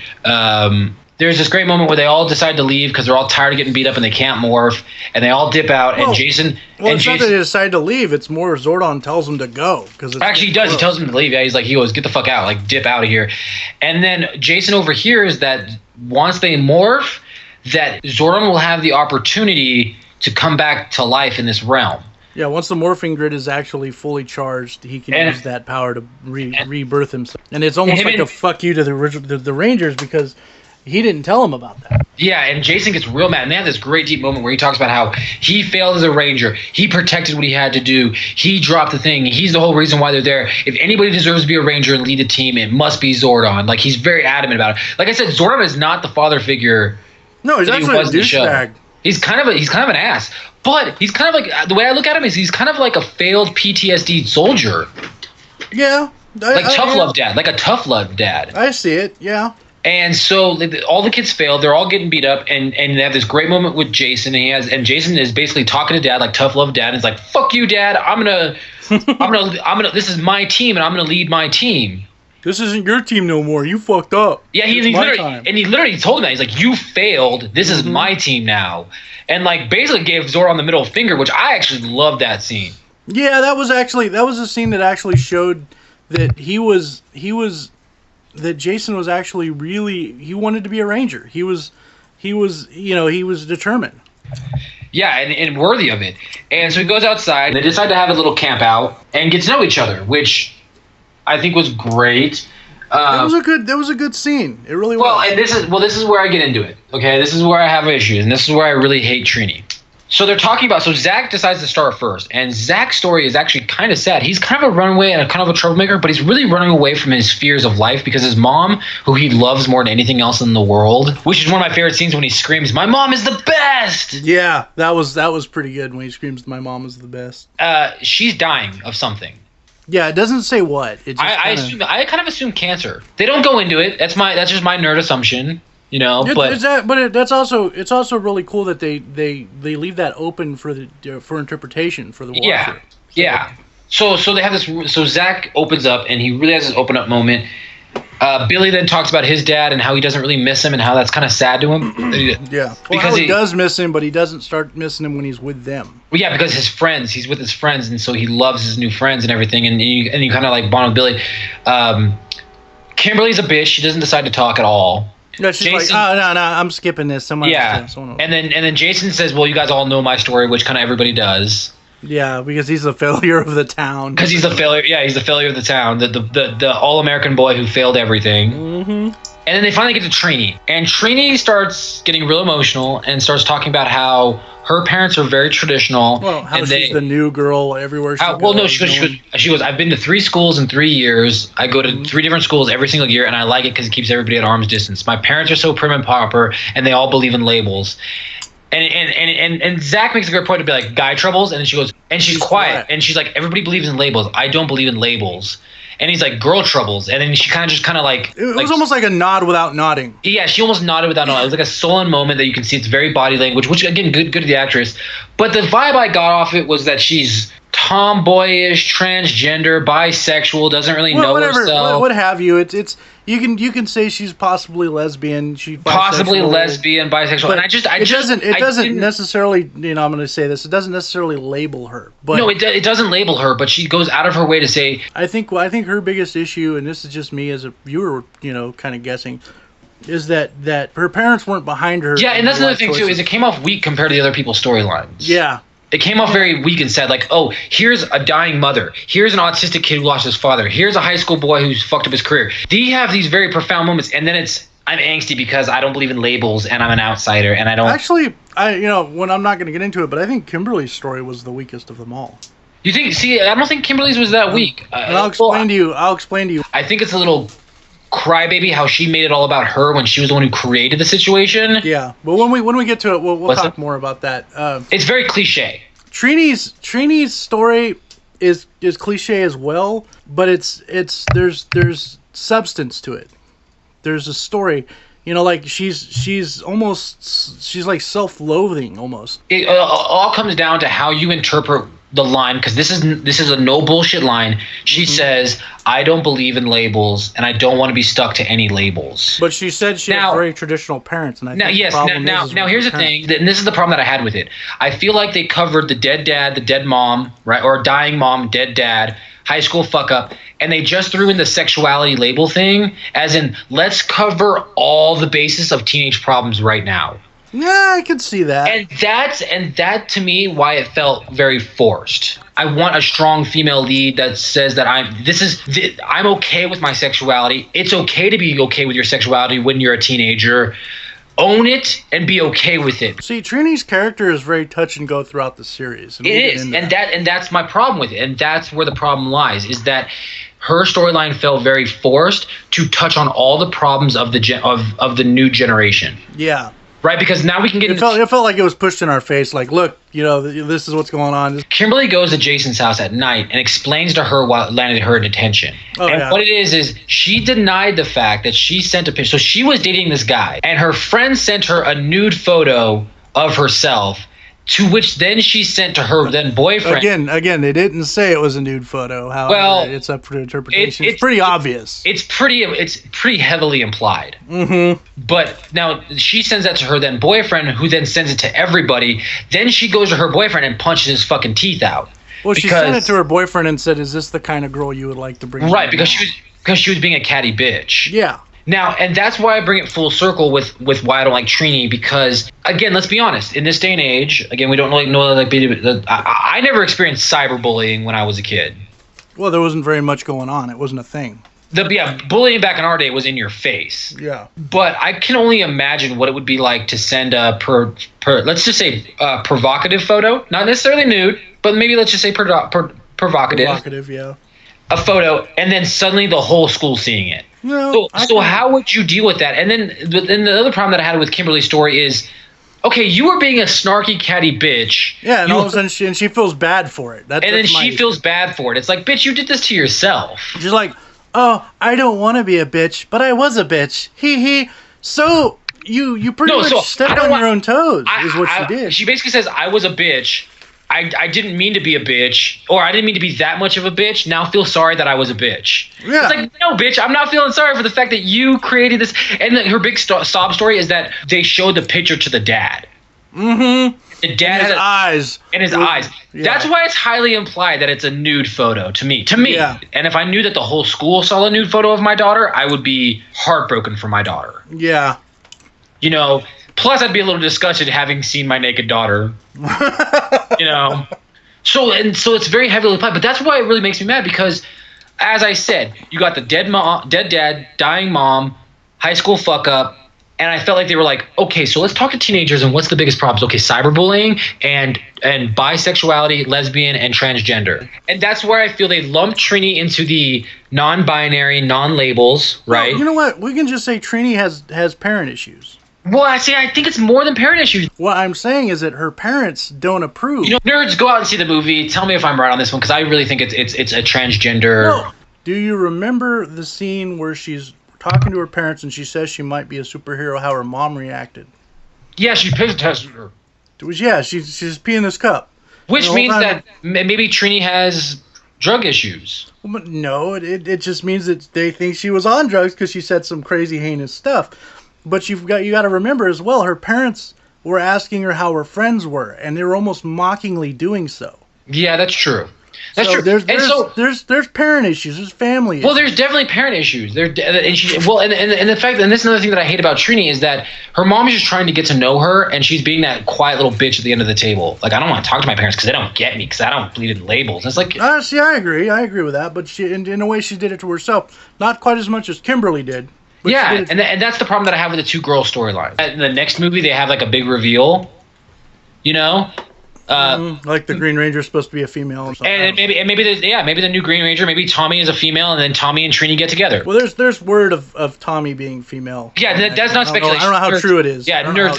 There's this great moment where they all decide to leave because they're all tired of getting beat up and they can't morph, and they all dip out. Well, and Jason, well, it's not that they decide to leave. It's more Zordon tells them to go actually he does. He tells them to leave. Yeah, he goes, "Get the fuck out! Like dip out of here." And then Jason overhears that once they morph, that Zordon will have the opportunity to come back to life in this realm. Yeah, once the morphing grid is actually fully charged, he can use that power to rebirth himself. And it's almost like a fuck you to the Rangers because he didn't tell him about that. Yeah, and Jason gets real mad. And they have this great deep moment where he talks about how he failed as a Ranger. He protected what he had to do. He dropped the thing. He's the whole reason why they're there. If anybody deserves to be a Ranger and lead a team, it must be Zordon. Like, he's very adamant about it. Like I said, Zordon is not the father figure. No, he's actually a douchebag. He's kind of an ass. But he's kind of like, the way I look at him is he's kind of like a failed PTSD soldier. Yeah. Like a tough love dad. I see it, yeah. And so all the kids fail. They're all getting beat up, and they have this great moment with Jason. And Jason is basically talking to Dad like tough love Dad. And he's like, "Fuck you, Dad. I'm gonna. This is my team, and I'm gonna lead my team. This isn't your team no more. You fucked up." Yeah, he literally told him that. He's like, "You failed. This is my team now," and like basically gave Zordon the middle finger, which I actually loved that scene. Yeah, that was a scene that actually showed that that Jason was actually he wanted to be a Ranger. He was determined. Yeah, and worthy of it. And so he goes outside, and they decide to have a little camp out and get to know each other, which I think was great. That was a good scene. It really was. Well, and this is where I get into it. Okay, this is where I have issues, and this is where I really hate Trini. So they're talking about. So Zach decides to start first, and Zach's story is actually kind of sad. He's kind of a runaway and kind of a troublemaker, but he's really running away from his fears of life because his mom, who he loves more than anything else in the world, which is one of my favorite scenes when he screams, "My mom is the best!" Yeah, that was pretty good when he screams, "My mom is the best." She's dying of something. Yeah, it doesn't say what. It just I kind of assume cancer. They don't go into it. That's just my nerd assumption. You know, that's also really cool that they leave that open for interpretation for the watcher. Yeah. So they have this. So Zach opens up, and he really has this open up moment. Billy then talks about his dad and how he doesn't really miss him, and how that's kind of sad to him. Yeah, because he does miss him, but he doesn't start missing him when he's with them. Well, yeah, because he's with his friends, and so he loves his new friends and everything, and you kind of like bond with Billy. Kimberly's a bitch. She doesn't decide to talk at all. No, she's Jason, like, oh, no, I'm skipping this. And then Jason says, well, you guys all know my story, which kind of everybody does. Yeah, because he's the failure of the town. Because he's the failure. Yeah, he's the failure of the town. The all-American boy who failed everything. Mm-hmm. And then they finally get to Trini. And Trini starts getting real emotional and starts talking about how her parents are very traditional. Well, how she's the new girl everywhere she goes. Well, no, she goes, I've been to 3 schools in 3 years. I go to 3 different schools every single year, and I like it because it keeps everybody at arm's distance. My parents are so prim and proper, and they all believe in labels. And Zach makes a great point to be like, guy troubles, and then she goes, and she's quiet, and she's like, everybody believes in labels. I don't believe in labels. and he's like, girl troubles. And then she kind of like... It was almost like a nod without nodding. Yeah, she almost nodded without nodding. It was like a sullen moment that you can see. It's very body language, which, again, good to the actress. But the vibe I got off it was that she's tomboyish, transgender, bisexual, doesn't really know herself. What have you. It's you can say she's possibly lesbian. Possibly lesbian, bisexual. But and it doesn't necessarily, I'm going to say this, it doesn't necessarily label her. But no, it doesn't label her, but she goes out of her way to say... I think her biggest issue, and this is just me as a viewer, kind of guessing, is that her parents weren't behind her. Yeah, and that's another thing, too, is it came off weak compared to the other people's storylines. Yeah. It came off very weak and sad, like, oh, here's a dying mother. Here's an autistic kid who lost his father. Here's a high school boy who's fucked up his career. They have these very profound moments, and then I'm angsty because I don't believe in labels, and I'm an outsider, and I don't... Actually, when I'm not going to get into it, but I think Kimberly's story was the weakest of them all. You think? See, I don't think Kimberly's was that weak. And I'll explain to you. I think it's a little crybaby how she made it all about her when she was the one who created the situation. Yeah, but when we get to it, we'll talk more about that. It's very cliche. Trini's story is cliche as well, but there's substance to it. There's a story, like she's like self-loathing almost. It all comes down to how you interpret the line, because this is a no bullshit line. She says, I don't believe in labels, and I don't want to be stuck to any labels. But she said she has very traditional parents, and I think the problem now here's the thing, and this is the problem that I had with it. I feel like they covered the dead dad, the dead mom, right, or dying mom, dead dad, high school fuck up, and they just threw in the sexuality label thing, as in, let's cover all the basis of teenage problems right now. Yeah, I could see that. And that to me, why it felt very forced. I want a strong female lead that says that I'm okay with my sexuality. It's okay to be okay with your sexuality when you're a teenager. Own it and be okay with it. See, Trini's character is very touch and go throughout the series. It is, and that's my problem with it, and that's where the problem lies. Is that her storyline felt very forced to touch on all the problems of the new generation. Yeah. Right, because now we can get it felt like it was pushed in our face, like, look, this is what's going on. Kimberly goes to Jason's house at night and explains to her what landed her in detention. What it is she denied the fact that she sent a picture. So she was dating this guy, and her friend sent her a nude photo of herself, to which then she sent to her then boyfriend. Again, they didn't say it was a nude photo. However, it's up for interpretation. It's pretty obvious. It's pretty heavily implied. Mm-hmm. But now she sends that to her then boyfriend, who then sends it to everybody. Then she goes to her boyfriend and punches his fucking teeth out. Well, she sent it to her boyfriend and said, "Is this the kind of girl you would like to bring?" Right, because she was being a catty bitch. Yeah. Now, and that's why I bring it full circle with why I don't like Trini, because, again, let's be honest. In this day and age, again, we don't know I never experienced cyberbullying when I was a kid. Well, there wasn't very much going on. It wasn't a thing. Bullying back in our day was in your face. Yeah. But I can only imagine what it would be like to send a let's just say provocative photo, not necessarily nude, but maybe let's just say provocative. Provocative, yeah. A photo, and then suddenly the whole school seeing it. No, so how would you deal with that? And then the other problem that I had with Kimberly's story is, okay, you were being a snarky catty bitch. Yeah, and all of a sudden she feels bad for it. She feels bad for it. It's like, bitch, you did this to yourself. She's like, oh, I don't want to be a bitch, but I was a bitch. Hee. So you pretty much stepped on your own toes, is what she did. She basically says, I was a bitch. I didn't mean to be a bitch, or I didn't mean to be that much of a bitch. Now feel sorry that I was a bitch. Yeah. It's like, no, bitch, I'm not feeling sorry for the fact that you created this. And her big sob story is that they showed the picture to the dad. Mm-hmm. The dad had eyes. In his eyes. Yeah. That's why it's highly implied that it's a nude photo to me. Yeah. And if I knew that the whole school saw a nude photo of my daughter, I would be heartbroken for my daughter. Yeah. Plus, I'd be a little disgusted having seen my naked daughter. So it's very heavily applied. But that's why it really makes me mad, because, as I said, you got the dead dad, dying mom, high school fuck up, and I felt like they were like, okay, so let's talk to teenagers and what's the biggest problems? Okay, cyberbullying and bisexuality, lesbian, and transgender. And that's where I feel they lumped Trini into the non-binary, non-labels, right? Well, you know what? We can just say Trini has parent issues. Well, I think it's more than parent issues. What I'm saying is that her parents don't approve. Nerds, go out and see the movie. Tell me if I'm right on this one, because I really think it's a transgender. Do you remember the scene where she's talking to her parents and she says she might be a superhero? How her mom reacted? Yeah, she piss tested her. She's peeing this cup. Which The whole means time- that maybe Trini has drug issues. Well, no, it just means that they think she was on drugs because she said some crazy heinous stuff. But you got to remember as well, her parents were asking her how her friends were, and they were almost mockingly doing so. Yeah, that's true. That's So true. There's parent issues. There's family issues. Well, there's definitely parent issues. And the fact, and this is another thing that I hate about Trini is that her mom is just trying to get to know her, and she's being that quiet little bitch at the end of the table. Like, I don't want to talk to my parents because they don't get me, because I don't believe in labels. It's like, See, I agree with that. But she, in a way, she did it to herself. Not quite as much as Kimberly did. But yeah, she did it and that's the problem that I have with the two girl storyline. In the next movie, they have like a big reveal, you know. like the Green Ranger's supposed to be a female or something. And maybe the new Green Ranger, maybe Tommy is a female, and then Tommy and Trini get together. Well, there's word of Tommy being female. Yeah, that's not speculation. I don't know how Nerds, true it is. Yeah, nerds,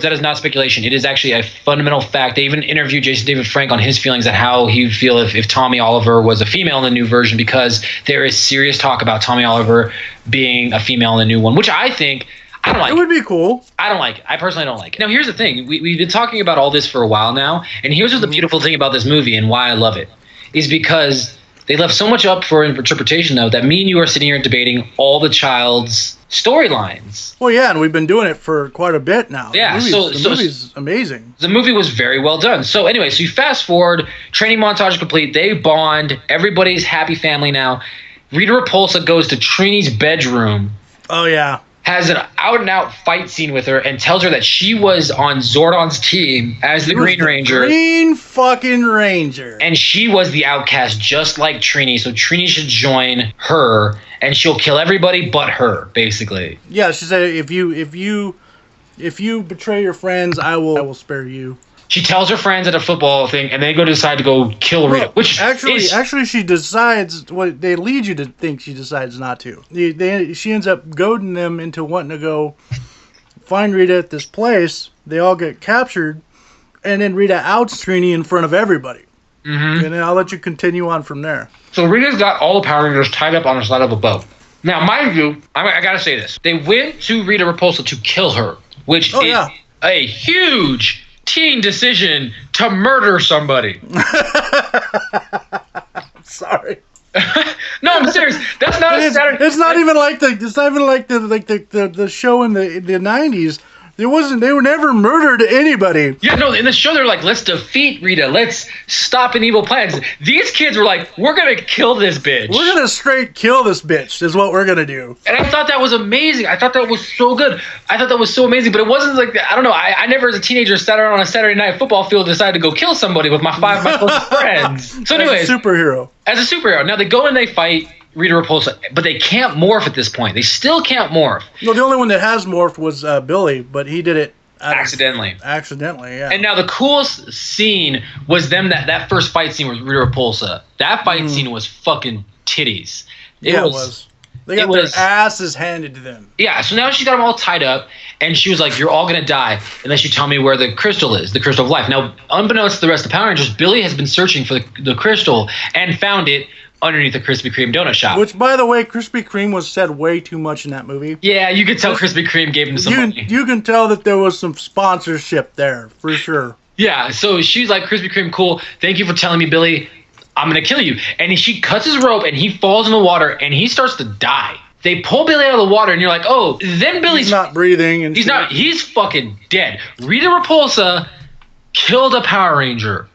that is not speculation. It is actually a fundamental fact. They even interviewed Jason David Frank on his feelings at how he would feel if Tommy Oliver was a female in the new version, because there is serious talk about Tommy Oliver being a female in the new one, which I think. I don't like. It would be cool. I don't like it. I personally don't like it. Now, here's the thing. We've been talking about all this for a while now, and here's what the beautiful thing about this movie and why I love it is because they left so much up for interpretation, though, that me and you are sitting here debating all the child's storylines. Well, yeah, and we've been doing it for quite a bit now. Yeah, the movie's amazing. The movie was very well done. So anyway, so you fast forward, training montage complete. They bond. Everybody's happy family now. Rita Repulsa goes to Trini's bedroom. Oh, yeah. Has an out-and-out fight scene with her and tells her that she was on Zordon's team as the Green Ranger. Green fucking Ranger. And she was the outcast, just like Trini. So Trini should join her, and she'll kill everybody but her, basically. Yeah, she said, if you betray your friends, I will spare you. She tells her friends at a football thing, and they decide to go kill Rita. Which actually, she decides what they lead you to think. She decides not to. She ends up goading them into wanting to go find Rita at this place. They all get captured, and then Rita outs Trini in front of everybody. Mm-hmm. And then I'll let you continue on from there. So Rita's got all the Power Rangers tied up on the side of a boat. Now, mind you, I gotta say this: they went to Rita Repulsa to kill her, which is a huge teen decision to murder somebody. Sorry. No, I'm serious. That's not a Saturday. It's not even like the show in the 90s. They were never murdered anybody. Yeah, no, in the show they're like, let's defeat Rita, let's stop an evil plan. These kids were like, we're gonna kill this bitch. We're gonna straight kill this bitch is what we're gonna do. And I thought that was amazing. I thought that was so good. I thought that was so amazing, but it wasn't like, I don't know, I never as a teenager sat around on a Saturday night football field and decided to go kill somebody with my closest friends. So anyways, as a superhero. Now they go and they fight Rita Repulsa, but they can't morph at this point. They still can't morph. No, the only one that has morphed was Billy, but he did it accidentally. Accidentally, yeah. And now the coolest scene was that first fight scene with Rita Repulsa. That fight scene was fucking titties. It was. They got their asses handed to them. Yeah, so now she got them all tied up, and she was like, you're all going to die unless you tell me where the crystal is, the crystal of life. Now, unbeknownst to the rest of the Power Rangers, Billy has been searching for the crystal and found it underneath the Krispy Kreme donut shop. Which, by the way, Krispy Kreme was said way too much in that movie. Yeah, you could tell Krispy Kreme gave him some money. You can tell that there was some sponsorship there, for sure. Yeah, so she's like, Krispy Kreme, cool. Thank you for telling me, Billy. I'm going to kill you. And she cuts his rope, and he falls in the water, and he starts to die. They pull Billy out of the water, and you're like, oh, then Billy's... He's not breathing. And he's fucking dead. Rita Repulsa killed a Power Ranger.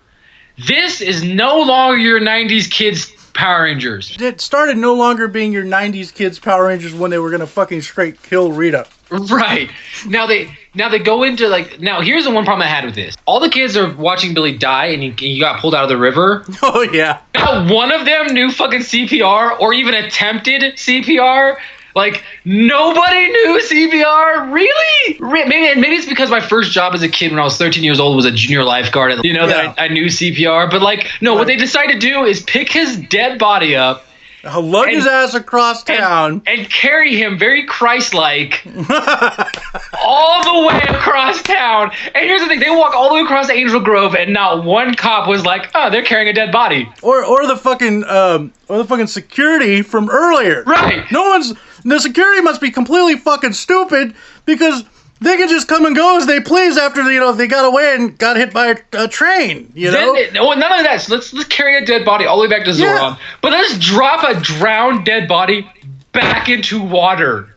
This is no longer your 90s kids' Power Rangers. It started no longer being your 90s kids Power Rangers when they were going to fucking straight kill Rita. Right. Now they go into like, now here's the one problem I had with this. All the kids are watching Billy die and he got pulled out of the river. Oh yeah. Not one of them knew fucking CPR or even attempted CPR. Like, nobody knew CPR? Really? Maybe it's because my first job as a kid when I was 13 years old was a junior lifeguard. That I knew CPR. But, like, no, what they decide to do is pick his dead body up, lug his ass across town. And carry him very Christ-like all the way across town. And here's the thing, they walk all the way across Angel Grove and not one cop was like, oh, they're carrying a dead body. Or the fucking security from earlier. Right. The security must be completely fucking stupid because they can just come and go as they please after they got away and got hit by a train. None of that. So let's carry a dead body all the way back to Zoran, Yeah. but let's drop a drowned dead body back into water.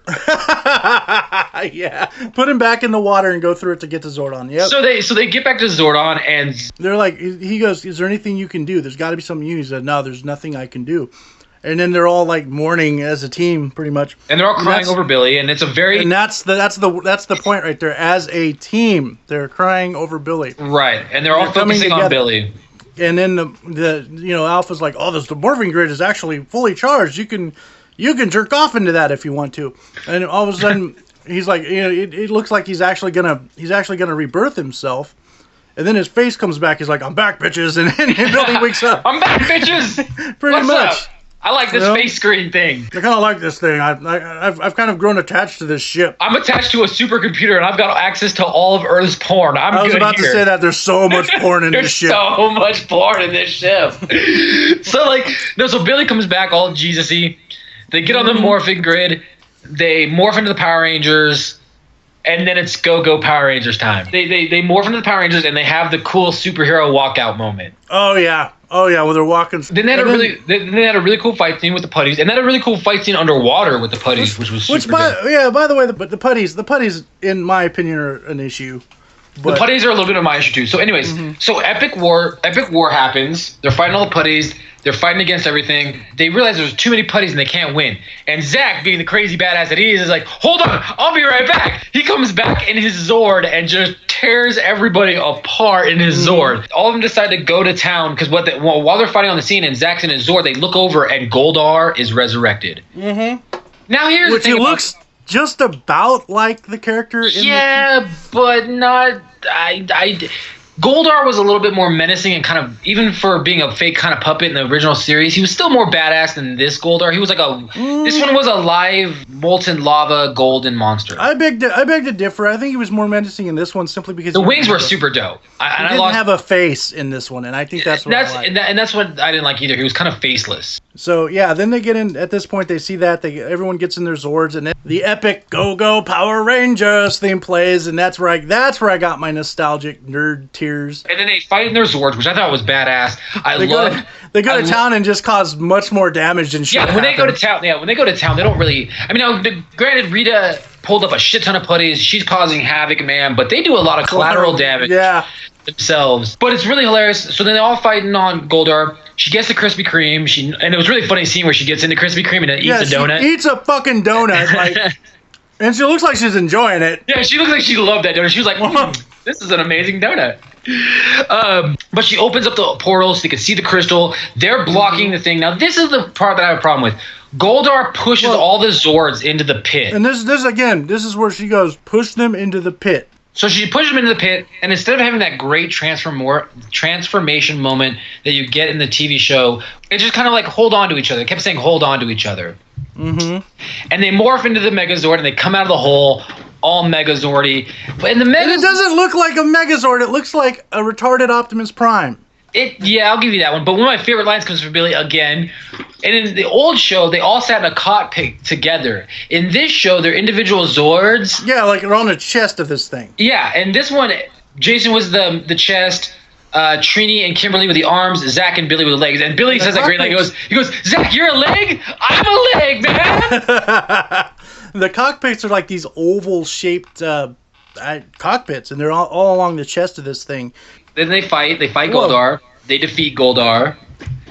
Yeah, put him back in the water and go through it to get to Zordon. Yep. So they get back to Zordon and They're like, he goes, "Is there anything you can do? There's got to be something you." He said, "No, there's nothing I can do." And then they're all like mourning as a team, pretty much. and they're all crying over Billy, and it's a very And that's the point right there. As a team, they're crying over Billy. right, and they're all They're coming focusing on together. Billy. And then the Alpha's like, "Oh, the morphing grid is actually fully charged. You can jerk off into that if you want to." And all of a sudden, he's like, it looks like he's actually gonna rebirth himself. And then his face comes back. He's like, "I'm back, bitches!" And Billy wakes up. I'm back, bitches. Pretty What's much. up? I like this face screen thing. I kind of like this thing. I've kind of grown attached to this ship. I'm attached to a supercomputer, and I've got access to all of Earth's porn. I was good about here. to say that there's so much porn in this There's ship. so much porn in this ship. So Billy comes back all Jesus-y. They get on the morphing grid. They morph into the Power Rangers, and then it's go Power Rangers time. They morph into the Power Rangers, and they have the cool superhero walkout moment. Oh yeah, well they're walking. Then they had a really cool fight scene with the putties, and then a really cool fight scene underwater with the putties, which was super good. By the way, the putties, in my opinion, are an issue. The putties are a little bit of my issue too. So, anyways, so Epic War happens. They're fighting all the putties. They're fighting against everything. They realize there's too many putties and they can't win. And Zach, being the crazy badass that he is like, "Hold on, I'll be right back." He comes back in his Zord and just tears everybody apart in his Zord. All of them decide to go to town because while they're fighting on the scene and Zach's in his Zord, they look over and Goldar is resurrected. Now here's Which the thing he looks just about like the character. but not. Goldar was a little bit more menacing and kind of, even for being a fake kind of puppet in the original series, he was still more badass than this Goldar. He was like this one was a live molten lava golden monster. I beg to differ. I think he was more menacing in this one simply because The wings were super dope. He didn't have a face in this one, and I think that's what I like. And that's what I didn't like either. He was kind of faceless. So yeah, then they get in. At this point, they see that everyone gets in their Zords, and then the epic "Go Power Rangers" theme plays, and that's where I got my nostalgic nerd tears. And then they fight in their Zords, which I thought was badass. They go to town and just cause much more damage than shit. Yeah, when they go to town, they don't really. I mean, granted, Rita pulled up a shit ton of putties. She's causing havoc, man, but they do a lot of collateral damage. Yeah. Themselves, but it's really hilarious. So then they all fighting on Goldar. She gets the Krispy Kreme. And it was really funny scene where she gets into Krispy Kreme and then eats a donut. She eats a fucking donut, and she looks like she's enjoying it. Yeah, she looks like she loved that donut. She was like, "This is an amazing donut." But she opens up the portal so they can see the crystal. They're blocking the thing. Now this is the part that I have a problem with. Goldar pushes all the Zords into the pit. And this is where she goes, push them into the pit. So she pushes them into the pit, and instead of having that great transformation moment that you get in the TV show, it's just kind of like hold on to each other. It kept saying hold on to each other. Mm-hmm. And they morph into the Megazord, and they come out of the hole all Megazordy. And it doesn't look like a Megazord. It looks like a retarded Optimus Prime. I'll give you that one. But one of my favorite lines comes from Billy again. And in the old show, they all sat in a cockpit together. In this show, they're individual Zords. Yeah, like they're on the chest of this thing. Yeah, and this one, Jason was the chest, Trini and Kimberly with the arms, Zach and Billy with the legs. And Billy says that great line. He goes, "Zach, you're a leg? I'm a leg, man!" The cockpits are like these oval-shaped cockpits, and they're all along the chest of this thing. Then they fight Goldar. They defeat Goldar.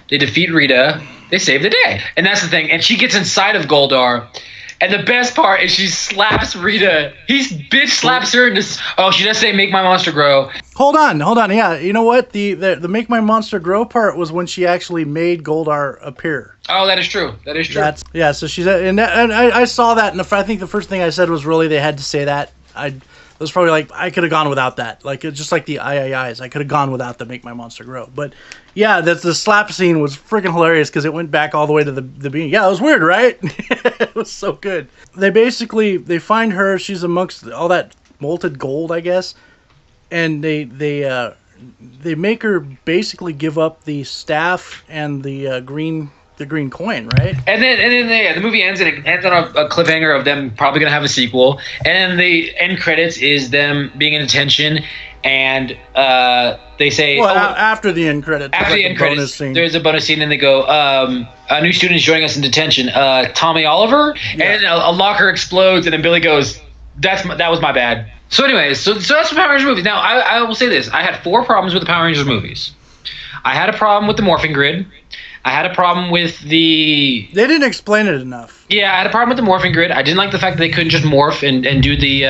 They defeat Rita. They save the day. And that's the thing. And she gets inside of Goldar. And the best part is she slaps Rita. He bitch slaps her. And she does say, "Make my monster grow." Hold on. Yeah, you know what? The "Make my monster grow" part was when she actually made Goldar appear. Oh, that is true. So she's and I saw that, and I think the first thing I said was really they had to say that. was probably like, I could have gone without that. Like, it's just like the eyes. I could have gone without the Make My Monster Grow. But yeah, the slap scene was freaking hilarious because it went back all the way to the beginning. Yeah, it was weird, right? It was so good. They find her. She's amongst all that molten gold, I guess. And they make her basically give up the staff and the green coin, right? And then the movie ends, and it ends on a cliffhanger of them probably gonna have a sequel. And the end credits is them being in detention, and they say, after the end credits, after the end credits, there's a bonus scene, and they go, a new student is joining us in detention, Tommy Oliver, and a locker explodes, and then Billy goes, that was my bad. So anyways, so that's the Power Rangers movies. Now I will say this: I had 4 problems with the Power Rangers movies. I had a problem with the morphing grid. I had a problem with the... They didn't explain it enough. Yeah, I had a problem with the morphing grid. I didn't like the fact that they couldn't just morph and do the...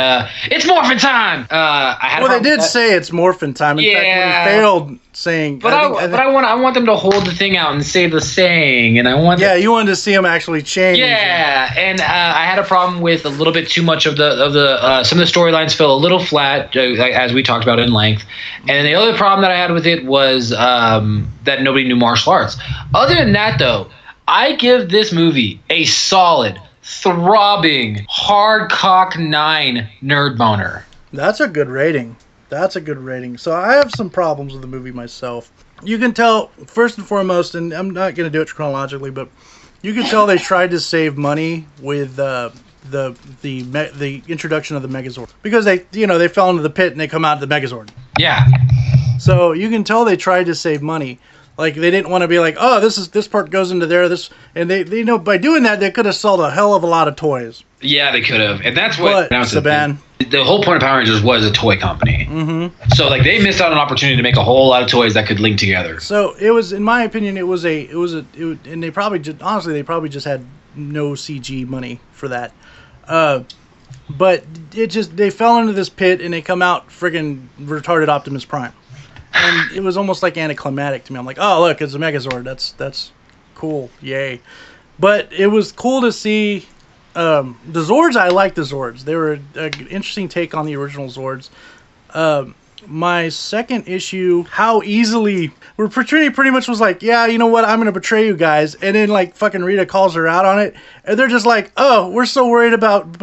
it's morphin' time! They did say it's morphin' time. In fact, when he failed saying... But I want them to hold the thing out and say the saying, and I want... Yeah, you wanted to see them actually change. Yeah, and I had a problem with a little bit too much of the some of the storylines fell a little flat, as we talked about in length. And the other problem that I had with it was that nobody knew martial arts. Other than that, though, I give this movie a solid, throbbing, hard cock 9 nerd boner. That's a good rating. So I have some problems with the movie myself. You can tell, first and foremost, and I'm not going to do it chronologically, but you can tell they tried to save money with the introduction of the Megazord, because they fell into the pit and they come out of the Megazord. Yeah. So you can tell they tried to save money. Like, they didn't want to be like, oh, this part goes into there, and they by doing that they could have sold a hell of a lot of toys. Yeah, they could have, and that's what. But Saban, the whole point of Power Rangers was a toy company. Mm-hmm. So like they missed out on an opportunity to make a whole lot of toys that could link together. So it was, in my opinion, and they probably just had no CG money for that. But they fell into this pit and they come out friggin' retarded Optimus Prime. And it was almost like anticlimactic to me. I'm like, oh, look, it's a Megazord. That's cool. Yay. But it was cool to see the Zords. I like the Zords. They were an interesting take on the original Zords. My second issue, how easily Trinity pretty much was like, yeah, you know what, I'm going to betray you guys. And then like fucking Rita calls her out on it. And they're just like, oh, we're so worried about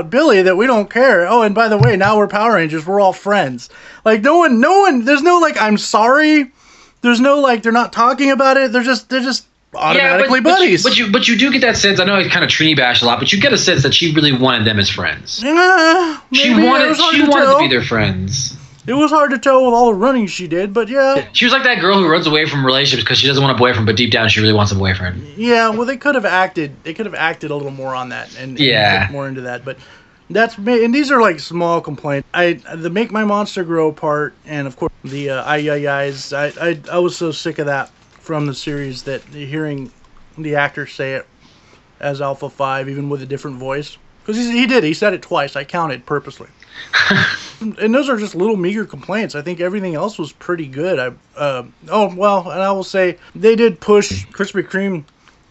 Billy that we don't care. Oh, and by the way, now we're Power Rangers. We're all friends. Like no one, there's no like, I'm sorry. There's no like, they're not talking about it. They're just automatically buddies. But you do get that sense. I know I kind of Trini bash a lot, but you get a sense that she really wanted them as friends. Yeah, she wanted to be their friends. It was hard to tell with all the running she did, but yeah. She was like that girl who runs away from relationships because she doesn't want a boyfriend, but deep down she really wants a boyfriend. Yeah, well, they could have acted a little more on that and get more into that, but and these are like small complaints. The Make My Monster Grow part, and of course the eyes. I was so sick of that from the series that hearing the actor say it as Alpha 5, even with a different voice, because he said it twice. I counted purposely. And those are just little meager complaints. I think everything else was pretty good. And I will say they did push Krispy Kreme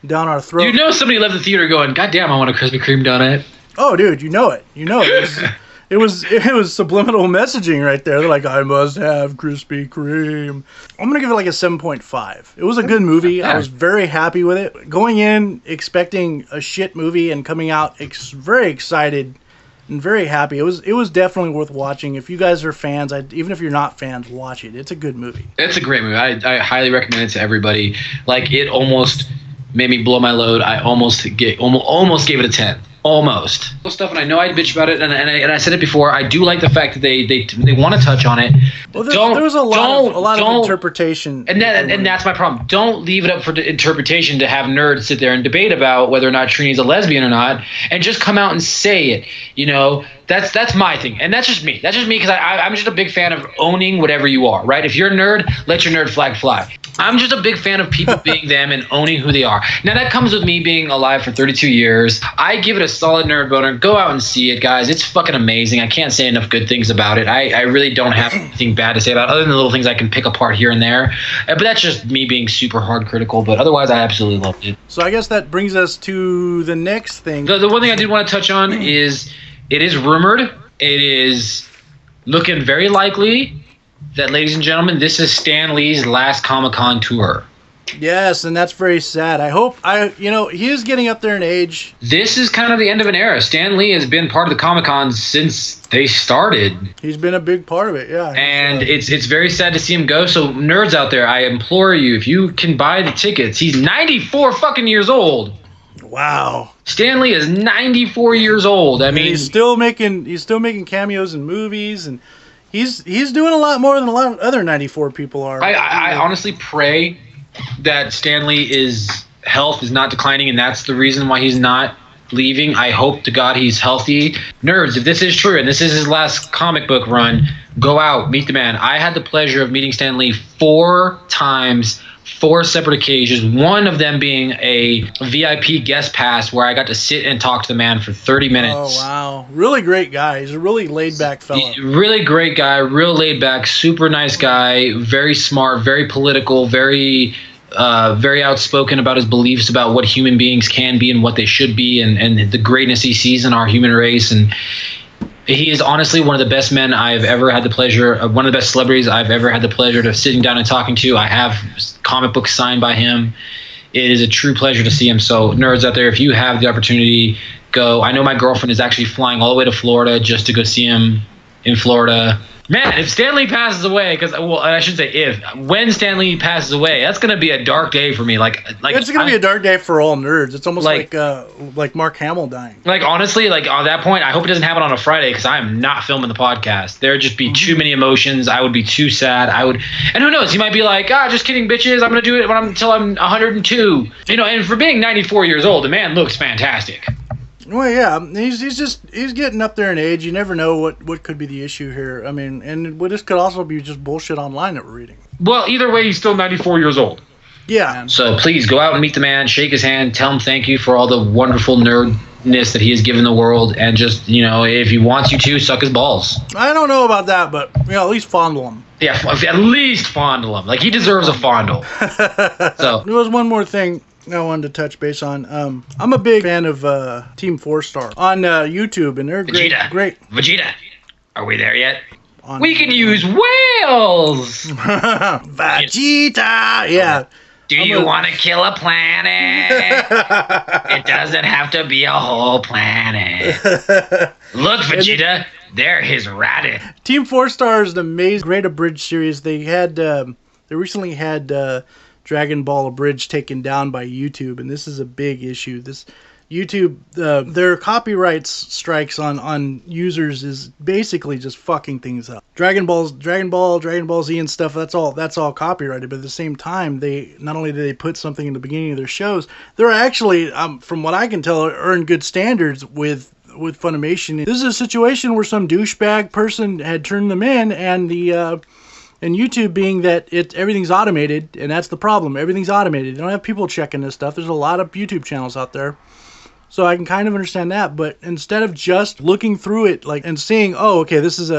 down our throat. You know, somebody left the theater going, "God damn, I want a Krispy Kreme donut." Oh, dude, you know it. It was subliminal messaging right there. They're like, I must have Krispy Kreme. I'm gonna give it like a 7.5. It was a good movie. I was very happy with it. Going in expecting a shit movie and coming out very excited and very happy. It was definitely worth watching. If you guys are fans, even if you're not fans, watch it. It's a good movie. It's a great movie. I highly recommend it to everybody. Like, it almost made me blow my load. I almost gave it a 10. Almost. Stuff, and I know I bitch about it, and I said it before. I do like the fact that they want to touch on it. Well, there was a lot of interpretation, and that's my problem. Don't leave it up for interpretation to have nerds sit there and debate about whether or not Trini's a lesbian or not, and just come out and say it. You know, that's my thing, and that's just me. That's just me because I'm just a big fan of owning whatever you are. Right? If you're a nerd, let your nerd flag fly. I'm just a big fan of people being them and owning who they are. Now, that comes with me being alive for 32 years. I give it a solid nerd boner. Go out and see it, guys. It's fucking amazing. I can't say enough good things about it. I really don't have anything bad to say about it, other than the little things I can pick apart here and there. But that's just me being super hard critical. But otherwise, I absolutely loved it. So I guess that brings us to the next thing. The one thing I did want to touch on is it is rumored. It is looking very likely that, ladies and gentlemen, this is Stan Lee's last Comic-Con tour. Yes, and that's very sad. I hope he is getting up there in age. This is kind of the end of an era. Stan Lee has been part of the Comic-Con since they started. He's been a big part of it, yeah. And it's very sad to see him go. So nerds out there, I implore you, if you can buy the tickets, he's 94 fucking years old. Wow. Stan Lee is 94 years old. I mean, he's still making cameos in movies, and he's doing a lot more than a lot of other 94 people are. I honestly pray that Stan Lee's health is not declining, and that's the reason why he's not leaving. I hope to God he's healthy. Nerds, if this is true and this is his last comic book run, go out, meet the man. I had the pleasure of meeting Stan Lee 4 times, 4 separate occasions, one of them being a VIP guest pass where I got to sit and talk to the man for 30 minutes. Oh, wow. Really great guy. He's a really laid-back fella. Really great guy, real laid-back, super nice guy, very smart, very political, very outspoken about his beliefs about what human beings can be and what they should be, and the greatness he sees in our human race. And he is honestly one of the best men I've ever had the pleasure of, one of the best celebrities I've ever had the pleasure of sitting down and talking to. I have comic books signed by him. It is a true pleasure to see him. So nerds out there, if you have the opportunity, go. I know my girlfriend is actually flying all the way to Florida just to go see him in Florida. Man, if Stan Lee passes away, I should say when Stan Lee passes away, that's gonna be a dark day for me. It's gonna be a dark day for all nerds. It's almost like Mark Hamill dying. Like honestly, like on that point, I hope it doesn't happen on a Friday because I am not filming the podcast. There'd just be too many emotions. I would be too sad. And who knows? He might be like, just kidding, bitches. I'm gonna do it until I'm 102. And for being 94 years old, the man looks fantastic. Well, yeah, he's getting up there in age. You never know what could be the issue here. I mean, and this could also be just bullshit online that we're reading. Well, either way, he's still 94 years old. Yeah. So please go out and meet the man, shake his hand, tell him thank you for all the wonderful nerdness that he has given the world, and just, if he wants you to, suck his balls. I don't know about that, but at least fondle him. Yeah, at least fondle him. Like, he deserves a fondle. So there was one more thing I wanted to touch base on. I'm a big fan of Team 4-Star on YouTube, and they're great. Vegeta, are we there yet? We can use whales. Vegeta, yeah. Do you want to kill a planet? It doesn't have to be a whole planet. Look, Vegeta, there his rabbit. Team 4-Star is an amazing, great abridged series. They recently had Dragon Ball Abridged taken down by YouTube, and this is a big issue. This YouTube, their copyright strikes on users is basically just fucking things up. Dragon Ball Z and stuff, that's all copyrighted, but at the same time, they not only do they put something in the beginning of their shows, they're actually, from what I can tell, are in good standards with Funimation. This is a situation where some douchebag person had turned them in, and and YouTube, being that everything's automated, and that's the problem. Everything's automated. They don't have people checking this stuff. There's a lot of YouTube channels out there, so I can kind of understand that. But instead of just looking through it and seeing, oh, okay, this is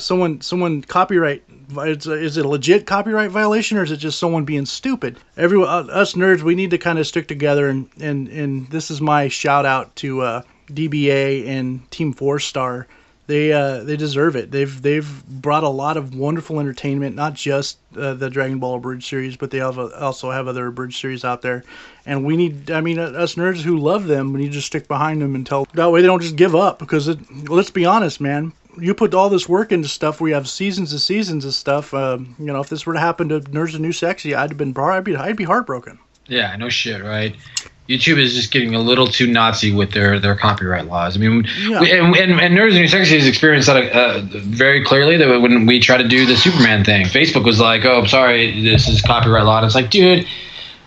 someone copyright. Is it a legit copyright violation, or is it just someone being stupid? Us nerds, we need to kind of stick together, and this is my shout out to DBA and Team 4-Star. They deserve it. They've brought a lot of wonderful entertainment, not just the Dragon Ball Abridged series, but they also have other Abridged series out there. And we need, us nerds who love them, we need to stick behind them until that way they don't just give up. Because let's be honest, man, you put all this work into stuff. We have seasons and seasons of stuff. If this were to happen to Nerds the New Sexy, I'd be heartbroken. Yeah, no shit, right? YouTube is just getting a little too Nazi with their copyright laws. I mean, yeah. and Nerds the New Sexy has experienced that very clearly. That when we try to do the Superman thing, Facebook was like, "Oh, I'm sorry, this is copyright law." And it's like, dude,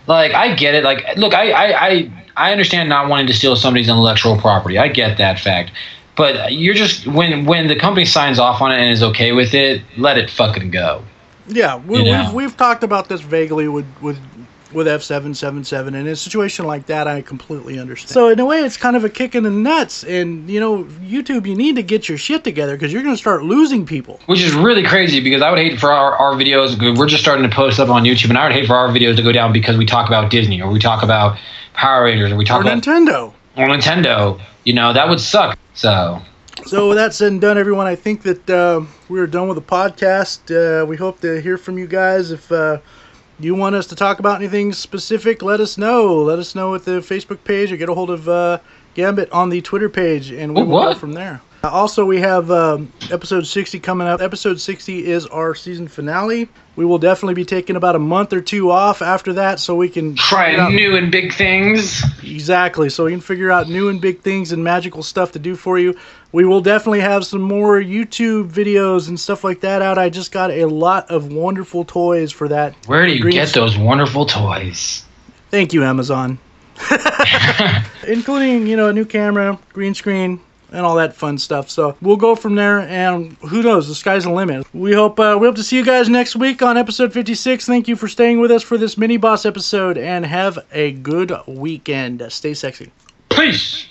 I get it. Look, I understand not wanting to steal somebody's intellectual property. I get that fact. But you're just when the company signs off on it and is okay with it, let it fucking go. Yeah, we've talked about this vaguely with F777, and in a situation like that, I completely understand. So in a way, it's kind of a kick in the nuts, and YouTube, you need to get your shit together because you're going to start losing people. Which is really crazy because I would hate for our videos. We're just starting to post up on YouTube, and I would hate for our videos to go down because we talk about Disney or we talk about Power Rangers or we talk about Nintendo. Or Nintendo. That would suck. So So with that said and done, everyone, I think that we are done with the podcast. We hope to hear from you guys. If you want us to talk about anything specific, let us know. Let us know at the Facebook page or get a hold of Gambit on the Twitter page, and we will go from there. Also, we have episode 60 coming up. Episode 60 is our season finale. We will definitely be taking about a month or two off after that so we can try new and big things. Exactly, so we can figure out new and big things and magical stuff to do for you. We will definitely have some more YouTube videos and stuff like that out. I just got a lot of wonderful toys for that. Where do you get those wonderful toys? Thank you, Amazon. Including, a new camera, green screen, and all that fun stuff. So we'll go from there, and who knows, the sky's the limit. We hope to see you guys next week on episode 56. Thank you for staying with us for this mini boss episode, and have a good weekend. Stay sexy. Peace.